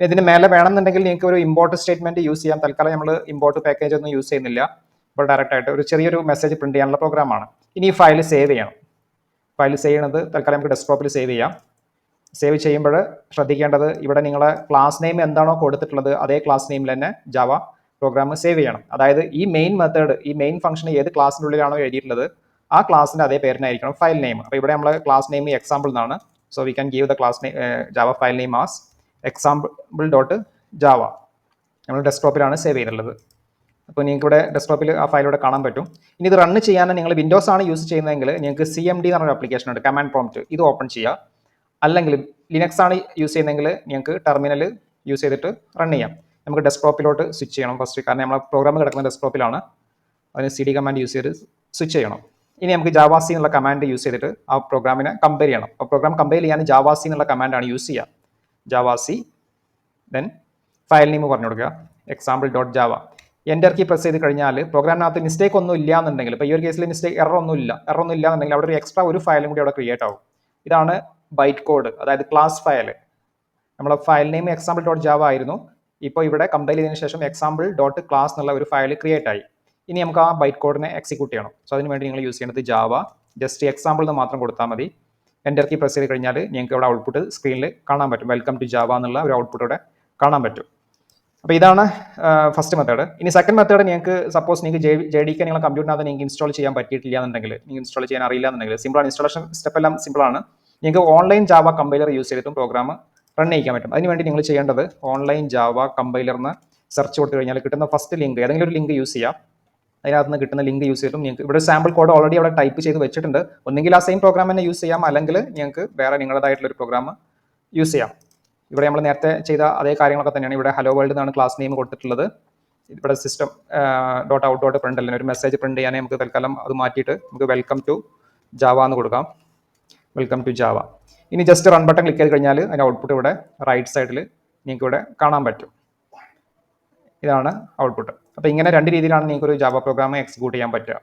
A: ഇതിന് മേലെ വേണമെന്നുണ്ടെങ്കിൽ നിങ്ങൾക്ക് ഒരു ഇമ്പോർട്ട് സ്റ്റേറ്റ്മെന്റ് യൂസ് ചെയ്യാം. തൽക്കാലം നമ്മൾ ഇമ്പോർട്ട് പാക്കേജ് ഒന്നും യൂസ് ചെയ്യുന്നില്ല. ഇപ്പോൾ ഡയറക്റ്റ് ആയിട്ട് ഒരു ചെറിയൊരു മെസ്സേജ് പ്രിന്റ് ചെയ്യാനുള്ള പ്രോഗ്രാമാണ്. ഇനി ഈ ഫയൽ സേവ് ചെയ്യണം. ഫയൽ സേവ് ചെയ്യുന്നത് തൽക്കാലം നമുക്ക് ഡെസ്ക്ടോപ്പിൽ സേവ് ചെയ്യാം. സേവ് ചെയ്യുമ്പോൾ ശ്രദ്ധിക്കേണ്ടത്, ഇവിടെ നിങ്ങളെ ക്ലാസ് നെയിം എന്താണോ കൊടുത്തിട്ടുള്ളത് അതേ ക്ലാസ് നെയിമിൽ തന്നെ ജാവ പ്രോഗ്രാം സേവ് ചെയ്യണം. അതായത് ഈ മെയിൻ മെത്തേഡ്, ഈ മെയിൻ ഫംഗ്ഷൻ ഏത് ക്ലാസിൻ്റെ ഉള്ളിലാണോ എഴുതിയിട്ടുള്ളത് ആ ക്ലാസിൻ്റെ അതേ പേരിനായിരിക്കണം ഫയൽ നെയിം. അപ്പോൾ ഇവിടെ നമ്മൾ ക്ലാസ് നെയിം എക്സാമ്പിൾ എന്നാണ്. So we can give the class name Java file name as example dot Java. നമ്മൾ ഡെസ്ക്ടോപ്പിലാണ് സേവ് ചെയ്തിട്ടുള്ളത്. അപ്പോൾ നിങ്ങൾക്ക് ഇവിടെ ഡെസ്ക്ടോപ്പിൽ ആ ഫയൽ ഇവിടെ കാണാൻ പറ്റും. ഇനി ഇത് റൺ ചെയ്യാൻ നിങ്ങൾ വിൻഡോസ് ആണ് യൂസ് ചെയ്യുന്നതെങ്കിൽ നിങ്ങൾക്ക് CMD എന്ന് പറഞ്ഞൊരു ആപ്ലിക്കേഷൻ ഉണ്ട്, കമാൻഡ് പ്രോംപ്റ്റ്. ഇത് ഓപ്പൺ ചെയ്യുക. അല്ലെങ്കിൽ ലിനക്സ് ആണ് യൂസ് ചെയ്യുന്നതെങ്കിൽ നിങ്ങൾക്ക് ടെർമിനൽ യൂസ് ചെയ്തിട്ട് റൺ ചെയ്യാം. നമുക്ക് ഡെസ്ക്ടോപ്പിലോട്ട് സ്വിച്ച് ചെയ്യണം ഫസ്റ്റ്, കാരണം നമ്മൾ പ്രോഗ്രാം കിടക്കുന്ന ഡെസ്ക്ടോപ്പിലാണ്. അതിന് CD കമാൻഡ് യൂസ് ചെയ്ത് സ്വിച്ച് ചെയ്യണം. ഇനി നമുക്ക് JavaC എന്നുള്ള കമാൻഡ് യൂസ് ചെയ്തിട്ട് ആ പ്രോഗ്രാമിനെ കമ്പയർ ചെയ്യണം. അപ്പോൾ പ്രോഗ്രാം കമ്പയർ ചെയ്യാൻ JavaC എന്നുള്ള കമാൻഡാണ് യൂസ് ചെയ്യുക. JavaC, ദെൻ ഫയൽ നെയിം പറഞ്ഞു കൊടുക്കുക example dot Java. Enter key press ചെയ്ത് കഴിഞ്ഞാൽ പ്രോഗ്രാമിനകത്ത് മിസ്റ്റേക്ക് ഒന്നും ഇല്ല എന്നുണ്ടെങ്കിൽ, ഇപ്പോൾ ഈ ഒരു കേസിൽ എറർ ഒന്നും ഇല്ല എന്നുണ്ടെങ്കിൽ അവിടെ ഒരു എക്സ്ട്രാ ഒരു ഫയലും കൂടി അവിടെ ക്രിയേറ്റ് ആവും. ഇതാണ് ബൈറ്റ് കോഡ്, അതായത് ക്ലാസ് ഫയൽ. നമ്മളെ file name example dot Java ആയിരുന്നു. ഇപ്പോൾ ഇവിടെ കമ്പൈൽ ചെയ്തതിനു ശേഷം എക്സാമ്പിൾ ഡോട്ട് ക്ലാസ് എന്നുള്ള ഒരു ഫയൽ ക്രിയേറ്റ് ആയി. ഇനി നമുക്ക് ആ ബൈറ്റ് കോഡിനെ എക്സിക്യൂട്ട് ചെയ്യണം. സോ അതിന് വേണ്ടി നിങ്ങൾ യൂസ് ചെയ്യുന്നത് ജാവ ജസ്റ്റ് എക്സാമ്പിൾ എന്ന് മാത്രം കൊടുത്താൽ മതി. എൻ്റർ കീ പ്രസ് ചെയ്ത് കഴിഞ്ഞാൽ നിങ്ങൾക്ക് ഇവിടെ ഔട്ട്പുട്ട് സ്ക്രീനിൽ കാണാൻ പറ്റും. വെൽക്കം ടു ജാവ എന്നുള്ള ഒരു ഔട്ട്പുട്ട് ഇവിടെ കാണാൻ പറ്റും. അപ്പോൾ ഇതാണ് ഫസ്റ്റ് മെത്തേഡ്. ഇനി സെക്കൻഡ് മെത്തേഡ്, നിങ്ങൾക്ക് സപ്പോസ് നിങ്ങൾക്ക് JDK നിങ്ങളുടെ കമ്പ്യൂട്ടറിനകത്ത് നിങ്ങൾക്ക് ഇൻസ്റ്റാൾ ചെയ്യാൻ പറ്റിയിട്ടില്ല എന്നുണ്ടെങ്കിൽ, നിങ്ങൾക്ക് ഇൻസ്റ്റാൾ ചെയ്യാൻ അറിയില്ല എന്നുണ്ടെങ്കിൽ, സിമ്പിളാണ്. ഇൻസ്റ്റാളേഷൻ സ്റ്റെപ്പ് എല്ലാം സിമ്പിളാണ്. നിങ്ങൾക്ക് ഓൺലൈൻ ജാവ കമ്പൈലർ യൂസ് ചെയ്തിട്ടും പ്രോഗ്രാം റൺ ചെയ്യിക്കാൻ പറ്റും. അതിനുവേണ്ടി നിങ്ങൾ ചെയ്യേണ്ടത് ഓൺലൈൻ ജാവ കമ്പൈലറിന് സെർച്ച് കൊടുത്തു കഴിഞ്ഞാൽ കിട്ടുന്ന ഫസ്റ്റ് ലിങ്ക്, ഏതെങ്കിലും ഒരു ലിങ്ക് യൂസ് ചെയ്യാം. അതിനകത്ത് നിന്ന് കിട്ടുന്ന ലിങ്ക് യൂസ് ചെയ്തിട്ടും നിങ്ങൾക്ക് ഇവിടെ സാമ്പിൾ കോഡ് ഓൾറെഡി അവിടെ ടൈപ്പ് ചെയ്ത് വെച്ചിട്ടുണ്ട്. ഒന്നെങ്കിൽ ആ സെയിം പ്രോഗ്രാം തന്നെ യൂസ് ചെയ്യാം, അല്ലെങ്കിൽ നിങ്ങൾക്ക് വേറെ നിങ്ങളുടേതായിട്ടുള്ള ഒരു പ്രോഗ്രാം യൂസ് ചെയ്യാം. ഇവിടെ നമ്മൾ നേരത്തെ ചെയ്ത അതേ കാര്യങ്ങളൊക്കെ തന്നെയാണ്. ഇവിടെ ഹലോ വേൾഡ് എന്നാണ് ക്ലാസ് നെയിം കൊടുത്തിട്ടുള്ളത്. ഇവിടെ system dot out dot print അല്ലെങ്കിൽ ഒരു മെസ്സേജ് പ്രിന്റ് ചെയ്യാൻ നമുക്ക് തൽക്കാലം അത് മാറ്റിയിട്ട് നമുക്ക് വെൽക്കം ടു ജാവ എന്ന് കൊടുക്കാം. Welcome to Java. ഇനി ജസ്റ്റ് റൺ ബട്ടൺ ക്ലിക്ക് ചെയ്ത് കഴിഞ്ഞാൽ അതിൻ്റെ ഔട്ട്പുട്ട് ഇവിടെ റൈറ്റ് സൈഡിൽ നിങ്ങൾക്ക് ഇവിടെ കാണാൻ പറ്റും. ഇതാണ് ഔട്ട്പുട്ട്. അപ്പോൾ ഇങ്ങനെ രണ്ട് രീതിയിലാണ് നിങ്ങൾക്ക് ഒരു ജാവ പ്രോഗ്രാം എക്സിക്യൂട്ട് ചെയ്യാൻ പറ്റുക.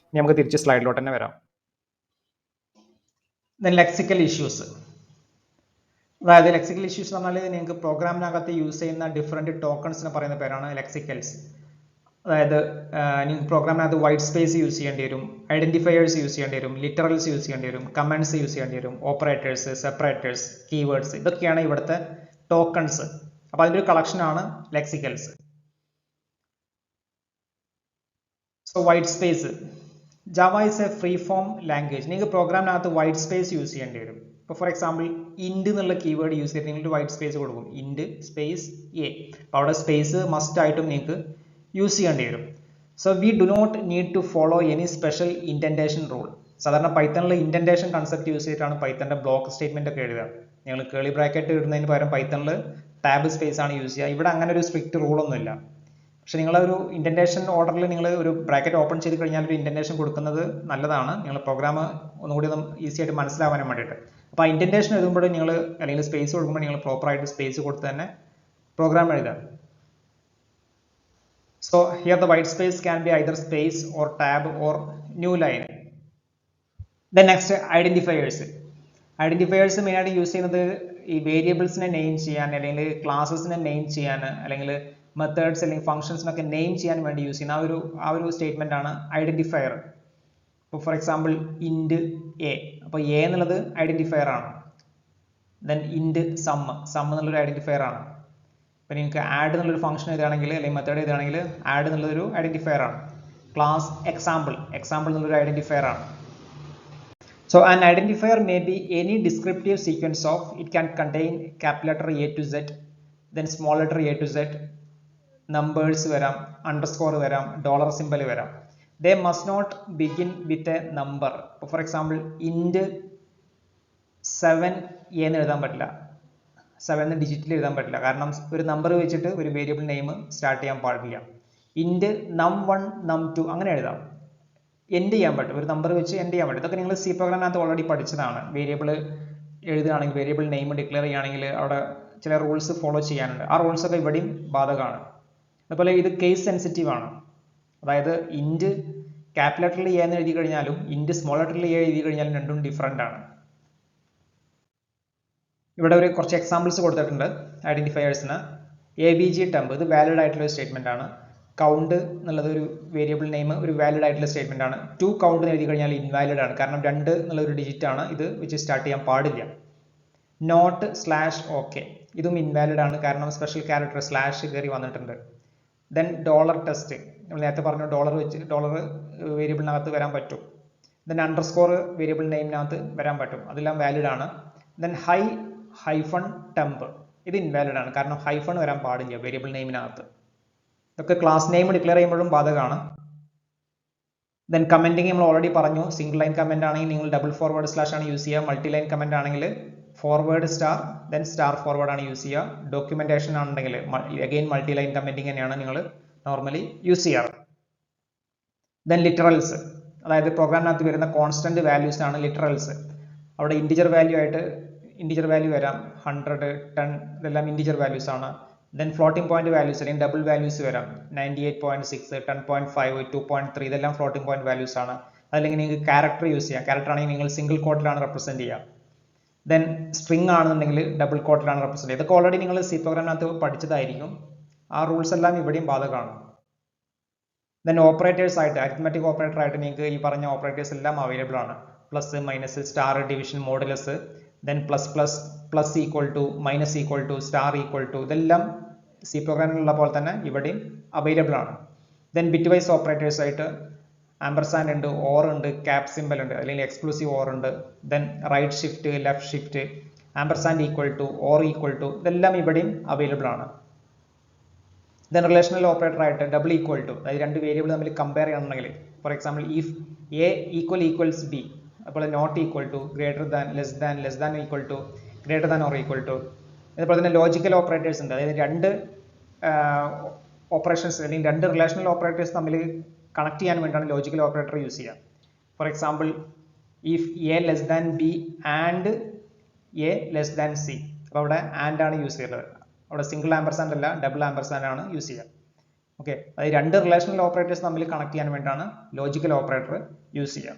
A: ഇനി നമുക്ക് തിരിച്ച് സ്ലൈഡിലോട്ട് തന്നെ വരാം. ലെക്സിക്കൽ ഇഷ്യൂസ്, അതായത് ലെക്സിക്കൽ ഇഷ്യൂസ് എന്ന് പറഞ്ഞാൽ നിങ്ങൾക്ക് പ്രോഗ്രാമിനകത്ത് യൂസ് ചെയ്യുന്ന ഡിഫറെൻറ്റ് ടോക്കൺസിന് പറയുന്ന പേരാണ് ലെക്സിക്കൽസ്. അതായത് നിങ്ങൾക്ക് പ്രോഗ്രാമിനകത്ത് വൈറ്റ് സ്പേസ് യൂസ് ചെയ്യേണ്ടി വരും, ഐഡന്റിഫയേഴ്സ് യൂസ് ചെയ്യേണ്ടി വരും, ലിറ്ററൽസ് യൂസ് ചെയ്യേണ്ടി വരും, കമൻഡ്സ് യൂസ് ചെയ്യേണ്ടി വരും, ഓപ്പറേറ്റേഴ്സ്, സെപ്പറേറ്റേഴ്സ്, കീവേഡ്സ്, ഇതൊക്കെയാണ് ഇവിടുത്തെ ടോക്കൺസ്. അപ്പോൾ അതിൻ്റെ ഒരു കളക്ഷനാണ് lexicals. So white space, Java is a free form language. നിങ്ങൾക്ക് പ്രോഗ്രാമിനകത്ത് വൈറ്റ് സ്പേസ് യൂസ് ചെയ്യേണ്ടി വരും. ഇപ്പോൾ ഫോർ എക്സാമ്പിൾ ഇൻഡ് എന്നുള്ള കീവേഡ് യൂസ് ചെയ്തിട്ട് നിങ്ങൾക്ക് വൈറ്റ് സ്പേസ് കൊടുക്കും, ഇൻഡ് സ്പേസ് എ. അപ്പോൾ അവിടെ സ്പേസ് മസ്റ്റ് ആയിട്ടും നിങ്ങൾക്ക് യൂസ് ചെയ്യേണ്ടി വരും. So we do not need to follow any special indentation rule. സാധാരണ പൈത്തണിൽ ഇൻഡന്റേഷൻ കൺസെപ്റ്റ് യൂസ് ചെയ്തിട്ടാണ് പൈത്തണിന്റെ ബ്ലോക്ക് സ്റ്റേറ്റ്മെന്റ് ഒക്കെ എഴുതുക. നിങ്ങൾ കേളി ബ്രാക്കറ്റ് ഇടുന്നതിന് പകരം പൈത്തണിൽ ടാബ് സ്പേസ് ആണ് യൂസ് ചെയ്യുക. ഇവിടെ അങ്ങനെ ഒരു സ്ട്രിക്റ്റ് റൂളൊന്നുമില്ല. പക്ഷെ നിങ്ങളൊരു ഇൻഡന്റേഷൻ ഓർഡറിൽ നിങ്ങൾ ഒരു ബ്രാക്കറ്റ് ഓപ്പൺ ചെയ്ത് കഴിഞ്ഞാൽ ഒരു ഇൻഡന്റേഷൻ കൊടുക്കുന്നത് നല്ലതാണ്, നിങ്ങൾ പ്രോഗ്രാം ഒന്നുകൂടി ഈസി ആയിട്ട് മനസ്സിലാവാനും വേണ്ടിയിട്ട്. അപ്പോൾ ആ ഇൻഡന്റേഷൻ എഴുതുമ്പോൾ നിങ്ങൾ അല്ലെങ്കിൽ സ്പേസ് കൊടുക്കുമ്പോൾ നിങ്ങൾ പ്രോപ്പറായിട്ട് സ്പേസ് കൊടുത്ത് തന്നെ പ്രോഗ്രാം എഴുതുക. So here the white space can be either space or tab or new line. Then next identifiers. Identifiers മെയിനായിട്ട് യൂസ് ചെയ്യുന്നത് ഈ വേരിയബിൾസിനെ നെയിം ചെയ്യാൻ, അല്ലെങ്കിൽ ക്ലാസ്സസിനെ നെയിം ചെയ്യാൻ, അല്ലെങ്കിൽ മെത്തേഡ്സ് അല്ലെങ്കിൽ ഫംഗ്ഷൻസിനൊക്കെ നെയിം ചെയ്യാൻ വേണ്ടി യൂസ് ചെയ്യുന്ന ആ ഒരു സ്റ്റേറ്റ്മെന്റ് ആണ് ഐഡന്റിഫയർ. ഇപ്പോൾ ഫോർ എക്സാമ്പിൾ ഇൻഡ് എ, അപ്പോൾ എ എന്നുള്ളത് ഐഡന്റിഫയർ ആണ്. ദെൻ ഇൻഡ് സം എന്നുള്ളൊരു ഐഡന്റിഫയർ ആണ്. ഇപ്പോൾ നിങ്ങൾക്ക് ആഡ് എന്നുള്ളൊരു ഫംഗ്ഷൻ എഴുതുകയാണെങ്കിൽ അല്ലെങ്കിൽ മെത്തേഡ് എഴുതുകയാണെങ്കിൽ ആഡ് എന്നുള്ളൊരു ഐഡന്റിഫയർ ആണ്. ക്ലാസ് എക്സാമ്പിൾ എന്നുള്ളൊരു ഐഡന്റിഫയർ ആണ്. So an identifier may be any descriptive sequence of it can contain capital letter A to Z, then small letter A to z, numbers വരാം, underscore വരാം, dollar symbol വരാം. They must not begin with a number. ഇപ്പോൾ for example ഇൻഡ് 7 എന്ന് എഴുതാൻ പറ്റില്ല, 7 ഡിജിറ്റിൽ എഴുതാൻ പറ്റില്ല, കാരണം ഒരു നമ്പർ വെച്ചിട്ട് ഒരു വേരിയബിൾ നെയിം സ്റ്റാർട്ട് ചെയ്യാൻ പാടില്ല. ഇൻഡ് num1 num2 അങ്ങനെ എഴുതാം, എൻഡ് ചെയ്യാൻ പറ്റും, ഒരു നമ്പർ വെച്ച് എൻഡ് ചെയ്യാൻ പറ്റും. ഇതൊക്കെ നിങ്ങൾ സി പ്രോഗ്രാമിനകത്ത് ഓൾറെഡി പഠിച്ചതാണ്. വേരിയബിൾ എഴുതുകയാണെങ്കിൽ, വേരിയബിൾ നെയിം ഡിക്ലെയർ ചെയ്യുകയാണെങ്കിൽ അവിടെ ചില റൂൾസ് ഫോളോ ചെയ്യാനുണ്ട്. ആ റൂൾസ് ഒക്കെ ഇവിടെയും ബാധകമാണ്. അതുപോലെ ഇത് കേസ് സെൻസിറ്റീവ് ആണ്. അതായത് ഇൻഡ് ക്യാപിറ്റൽ ലെറ്ററിൽ എ എന്ന് എഴുതി കഴിഞ്ഞാലും ഇൻഡ് സ്മോൾ ലെറ്ററിൽ എ എഴുതി കഴിഞ്ഞാലും രണ്ടും ഡിഫറെൻ്റ് ആണ്. ഇവിടെ ഒരു കുറച്ച് എക്സാമ്പിൾസ് കൊടുത്തിട്ടുണ്ട് ഐഡന്റിഫയേഴ്സിന്. AVG ടെമ്പ്, ഇത് വാലിഡ് ആയിട്ടുള്ള ഒരു സ്റ്റേറ്റ്മെന്റ് ആണ്. കൗണ്ട് എന്നുള്ളത് ഒരു വേരിയബിൾ നെയിം, ഒരു വാലിഡ് ആയിട്ടുള്ള സ്റ്റേറ്റ്മെന്റ് ആണ്. 2 കൗണ്ട് എന്ന് എഴുതി കഴിഞ്ഞാൽ ഇൻവാലിഡ് ആണ്, കാരണം 2 എന്നുള്ള ഒരു ഡിജിറ്റ് ആണ്, ഇത് വെച്ച് സ്റ്റാർട്ട് ചെയ്യാൻ പാടില്ല. നോട്ട് സ്ലാഷ് ഓക്കെ, ഇതും ഇൻവാലിഡ് ആണ്, കാരണം സ്പെഷ്യൽ ക്യാരക്ടർ സ്ലാഷ് കയറി വന്നിട്ടുണ്ട്. ദെൻ ഡോളർ ടെസ്റ്റ്, നമ്മൾ നേരത്തെ പറഞ്ഞു ഡോളർ വെച്ച് ഡോളർ വേരിയബിളിനകത്ത് വരാൻ പറ്റും. ദെൻ അണ്ടർസ്കോർ വേരിയബിൾ നെയിമിനകത്ത് വരാൻ പറ്റും, അതെല്ലാം വാലിഡ് ആണ്. ദെൻ ഹൈഫൺ ടെമ്പ്, ഇത് ഇൻവാലിഡ് ആണ്, കാരണം ഹൈഫൺ വരാൻ പാടില്ല വേരിയബിൾ നെയിമിനകത്ത്. ഇതൊക്കെ ക്ലാസ് നെയിം ഡിക്ലെയർ ചെയ്യുമ്പോഴും ബാധകമാണ്. ദെൻ കമന്റിങ് നമ്മൾ ഓൾറെഡി പറഞ്ഞു. സിംഗിൾ ലൈൻ കമന്റ് ആണെങ്കിൽ നിങ്ങൾ ഡബിൾ ഫോർവേഡ് സ്ലാഷ് ആണ് യൂസ് ചെയ്യുക. മൾട്ടി ലൈൻ കമന്റ് ആണെങ്കിൽ forward star then star forward ആണ് യൂസ് ചെയ്യുക. ഡോക്യുമെന്റേഷൻ ആണെങ്കിൽ അഗെയിൻ മൾട്ടി ലൈൻ കമന്റിങ് തന്നെയാണ് നിങ്ങൾ നോർമലി യൂസ് ചെയ്യാറ്. ദെൻ ലിറ്ററൽസ്, അതായത് പ്രോഗ്രാമിനകത്ത് വരുന്ന കോൺസ്റ്റന്റ് വാല്യൂസ് ആണ് ലിറ്ററൽസ്. അവിടെ ഇൻറ്റിജർ വാല്യൂ വരാം, 100, 10, ഇതെല്ലാം ഇൻറ്റിജർ വാല്യൂസ് ആണ്. ദെൻ ഫ്ലോട്ടിംഗ് പോയിന്റ് വാല്യൂസ് അല്ലെങ്കിൽ ഡബിൾ വാല്യൂസ് വരാം, 98.6, 10.5, 2.3, ഇതെല്ലാം ഫ്ലോട്ടിംഗ് പോയിന്റ് വാല്യൂസ് ആണ്. അതല്ലെങ്കിൽ നിങ്ങൾക്ക് ക്യാരക്ടർ യൂസ് ചെയ്യാം. ക്യാരക്ടർ ആണെങ്കിൽ നിങ്ങൾ സിംഗിൾ കോട്ടിലാണ് റെപ്രസെന്റ് ചെയ്യുക. ദെൻ സ്ട്രിംഗ് ആണെന്നുണ്ടെങ്കിൽ ഡബിൾ കോട്ടിലാണ് റെപ്രസെന്റ് ചെയ്യുക. ഇതൊക്കെ ഓൾറെഡി നിങ്ങൾ സി പ്രോഗ്രാമിനകത്ത് പഠിച്ചതായിരിക്കും. ആ റൂൾസ് എല്ലാം ഇവിടെയും ബാധകമാണ്. ദെൻ ഓപ്പറേറ്റേഴ്സ് ആയിട്ട്, അരിത്മെറ്റിക് ഓപ്പറേറ്റർ ആയിട്ട് നിങ്ങൾക്ക് ഈ പറഞ്ഞ ഓപ്പറേറ്റേഴ്സ് എല്ലാം അവൈലബിൾ ആണ്. Plus, minus, star, division, modulus, then plus equal to, minus equal to, star equal to, ഇതെല്ലാം സി പ്രോഗ്രാമിലുള്ള പോലെ തന്നെ ഇവിടെയും അവൈലബിൾ ആണ്. ദെൻ ബിറ്റ് വൈസ് ഓപ്പറേറ്റേഴ്സ് ആയിട്ട് ആംപർസാൻഡ് ഉണ്ട്, ഓർ ഉണ്ട്, ക്യാപ് സിമ്പൽ ഉണ്ട്, അല്ലെങ്കിൽ എക്സ്ക്ലൂസീവ് ഓർ ഉണ്ട്. Then right shift, left shift, ampersand equal to, or equal to, ഇതെല്ലാം ഇവിടെയും അവൈലബിൾ ആണ്. ദെൻ റിലേഷണൽ ഓപ്പറേറ്റർ ആയിട്ട് ഡബിൾ ഈക്വൽ ടു, അതായത് രണ്ട് വേരിയബിൾ തമ്മിൽ കമ്പയർ ചെയ്യണമെങ്കിൽ, for example if a equals b, അപ്പോൾ not equal to, greater than, less than equal to, greater than or equal to. അതുപോലെ തന്നെ ലോജിക്കൽ ഓപ്പറേറ്റേഴ്സ് ഉണ്ട്, അതായത് രണ്ട് ഓപ്പറേഷൻസ് അല്ലെങ്കിൽ രണ്ട് റിലേഷണൽ ഓപ്പറേറ്റേഴ്സ് തമ്മിൽ കണക്ട് ചെയ്യാൻ വേണ്ടിയാണ് ലോജിക്കൽ ഓപ്പറേറ്റർ യൂസ് ചെയ്യുക. For example if A less than B and A less than C, അപ്പോൾ അവിടെ ആൻഡ് ആണ് യൂസ് ചെയ്യുന്നത്. അവിടെ സിംഗിൾ ആംപർസാൻഡ് അല്ല, ഡബിൾ ആംപർസാൻഡ് ആണ് യൂസ് ചെയ്യുക. ഓക്കെ, അതായത് രണ്ട് റിലേഷണൽ ഓപ്പറേറ്റേഴ്സ് തമ്മിൽ കണക്ട് ചെയ്യാൻ വേണ്ടിയാണ് ലോജിക്കൽ ഓപ്പറേറ്റർ യൂസ് ചെയ്യുക.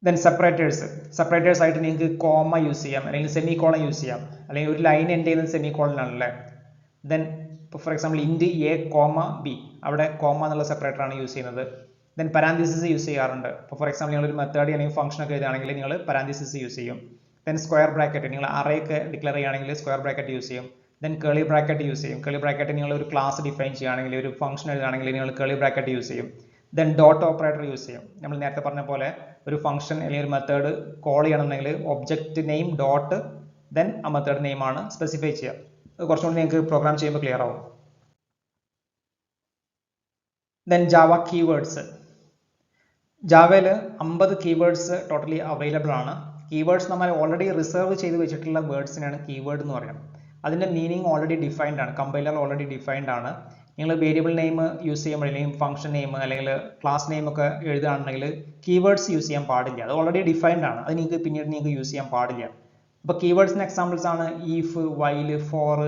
A: ദെൻ സെപ്പറേറ്റേഴ്സ് ആയിട്ട് നിങ്ങൾക്ക് കോമ യൂസ് ചെയ്യാം, അല്ലെങ്കിൽ സെമി കോളൻ യൂസ് ചെയ്യാം, അല്ലെങ്കിൽ ഒരു ലൈൻ എൻഡ് ചെയ്യുന്നത് സെമി കോളൻ ആണല്ലേ. ദെൻ ഇപ്പോൾ for example int a comma b, അവിടെ കോമ എന്നുള്ള സെപ്പറേറ്ററാണ് യൂസ് ചെയ്യുന്നത്. ദെൻ പരാന്തീസിസ് യൂസ് ചെയ്യാറുണ്ട്. ഇപ്പോൾ ഫോർ എക്സാമ്പിൾ നിങ്ങളൊരു മെത്തേഡ് അല്ലെങ്കിൽ ഫംഗ്ഷൻ ഒക്കെ എഴുതുകയാണെങ്കിൽ നിങ്ങൾ പരാന്തീസിസ് യൂസ് ചെയ്യും. ദെൻ സ്ക്വയർ ബ്രാക്കറ്റ്, നിങ്ങൾ അറേ ഒക്കെ ഡിക്ലെയർ ചെയ്യുകയാണെങ്കിൽ സ്ക്വയർ ബ്രാക്കറ്റ് യൂസ് ചെയ്യും. ദെൻ കേളി ബ്രാക്കറ്റ് യൂസ് ചെയ്യും. കേളി ബ്രാക്കറ്റ് നിങ്ങൾ ഒരു ക്ലാസ് ഡിഫൈൻ ചെയ്യുകയാണെങ്കിൽ, ഒരു ഫംഗ്ഷൻ എഴുതുകയാണെങ്കിൽ നിങ്ങൾ കേളി ബ്രാക്കറ്റ് യൂസ് ചെയ്യും. ദെൻ ഡോട്ട് ഓപ്പറേറ്റർ യൂസ് ചെയ്യും. നമ്മൾ നേരത്തെ പറഞ്ഞ പോലെ ഒരു ഫംഗ്ഷൻ അല്ലെങ്കിൽ ഒരു മെത്തേഡ് കോൾ ചെയ്യണമെന്നുണ്ടെങ്കിൽ ഒബ്ജക്റ്റ് നെയിം ഡോട്ട് ദെൻ ആ മെത്തേഡ് നെയിം ആണ് സ്പെസിഫൈ ചെയ്യുക. അത് കുറച്ചുകൂടി നിങ്ങൾക്ക് പ്രോഗ്രാം ചെയ്യുമ്പോൾ ക്ലിയർ ആവും. Then Java keywords. ജാവയിൽ 50 കീവേഡ്സ് ടോട്ടലി അവൈലബിൾ ആണ്. കീവേഡ്സ് നമ്മൾ ഓൾറെഡി റിസർവ് ചെയ്ത് വെച്ചിട്ടുള്ള വേർഡ്സിനാണ് കീവേഡ് എന്ന് പറയുന്നത്. അതിൻ്റെ മീനിങ് ഓൾറെഡി ഡിഫൈൻഡ് ആണ്, കമ്പൈലർ ഓൾറെഡി ഡിഫൈൻഡ് ആണ്. നിങ്ങൾ വേരിയബിൾ നെയിം യൂസ് ചെയ്യുമ്പോൾ അല്ലെങ്കിൽ ഫംഗ്ഷൻ നെയിം അല്ലെങ്കിൽ ക്ലാസ് നെയിം ഒക്കെ എഴുതുകയാണെങ്കിൽ കീവേഡ്സ് യൂസ് ചെയ്യാൻ പാടില്ല. അത് ഓൾറെഡി ഡിഫൈൻഡ് ആണ്, അത് നിങ്ങൾക്ക് പിന്നീട് നിങ്ങൾക്ക് യൂസ് ചെയ്യാൻ പാടില്ല. അപ്പോൾ കീവേഡ്സിന് എക്സാമ്പിൾസ് ആണ് ഈഫ്, വൈൽ, ഫോർ,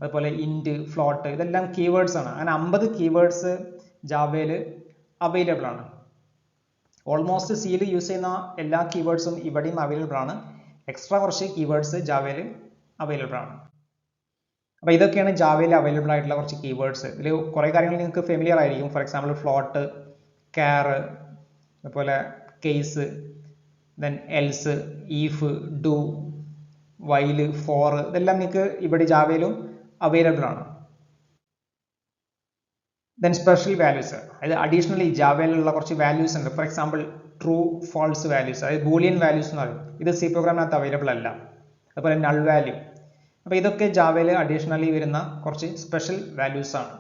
A: അതുപോലെ ഇൻറ്റ്, ഫ്ലോട്ട്, ഇതെല്ലാം കീവേഡ്സ് ആണ്. അങ്ങനെ 50 കീവേഡ്സ് ജാവയിൽ അവൈലബിൾ ആണ്. ഓൾമോസ്റ്റ് സിയിൽ യൂസ് ചെയ്യുന്ന എല്ലാ കീവേഡ്സും ഇവിടെയും അവൈലബിൾ ആണ്. എക്സ്ട്രാ കുറച്ച് കീവേഡ്സ് ജാവയിൽ അവൈലബിൾ ആണ്. അപ്പോൾ ഇതൊക്കെയാണ് ജാവയിൽ അവൈലബിൾ ആയിട്ടുള്ള കുറച്ച് കീവേഡ്സ്. ഇതിൽ കുറേ കാര്യങ്ങൾ നിങ്ങൾക്ക് ഫെമിലിയർ ആയിരിക്കും. ഫോർ എക്സാമ്പിൾ ഫ്ലോട്ട്, കാർ, അതുപോലെ case, then else, if, do, while, for, ഇതെല്ലാം നിങ്ങൾക്ക് ഇവിടെ ജാവയിലും അവൈലബിൾ ആണ്. ദെൻ സ്പെഷ്യൽ വാല്യൂസ്, അതായത് അഡീഷണലി ജാവയിലുള്ള കുറച്ച് വാല്യൂസ് ഉണ്ട്. For example true, false values, അതായത് ബൂളിയൻ വാല്യൂസ് എന്ന് പറയും. ഇത് സി പ്രോഗ്രാമിനകത്ത് അവൈലബിൾ അല്ല. അതുപോലെ നൾ വാല്യൂ. അപ്പോൾ ഇതൊക്കെ ജാവയിൽ അഡീഷണലി വരുന്ന കുറച്ച് സ്പെഷ്യൽ വാല്യൂസ് ആണ്.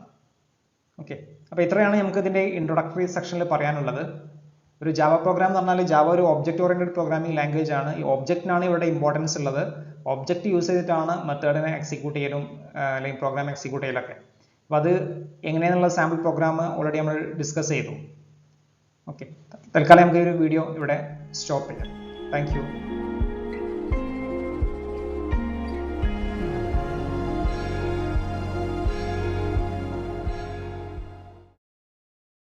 A: ഓക്കെ, അപ്പോൾ ഇത്രയാണ് നമുക്ക് ഇതിൻ്റെ ഇൻട്രൊഡക്ടറി സെക്ഷനിൽ പറയാനുള്ളത്. ഒരു ജാവ പ്രോഗ്രാം എന്ന് പറഞ്ഞാൽ ജാവ ഒരു ഒബ്ജക്റ്റ് ഓറിയന്റഡ് പ്രോഗ്രാമിംഗ് ലാംഗ്വേജ് ആണ്. ഈ ഒബ്ജക്റ്റിനാണ് ഇവിടെ ഇമ്പോർട്ടൻസ് ഉള്ളത്. ഒബ്ജക്റ്റ് യൂസ് ചെയ്തിട്ടാണ് മെത്തേഡിനെ എക്സിക്യൂട്ട് ചെയ്യലും അല്ലെങ്കിൽ പ്രോഗ്രാം എക്സിക്യൂട്ട് ചെയ്യലൊക്കെ. അപ്പോൾ അത് എങ്ങനെയാണെന്നുള്ള സാമ്പിൾ പ്രോഗ്രാം ഓൾറെഡി നമ്മൾ ഡിസ്കസ് ചെയ്തു. ഓക്കെ, തൽക്കാലം നമുക്ക് ഈ ഒരു വീഡിയോ ഇവിടെ സ്റ്റോപ്പ് ചെയ്യാം. Thank you.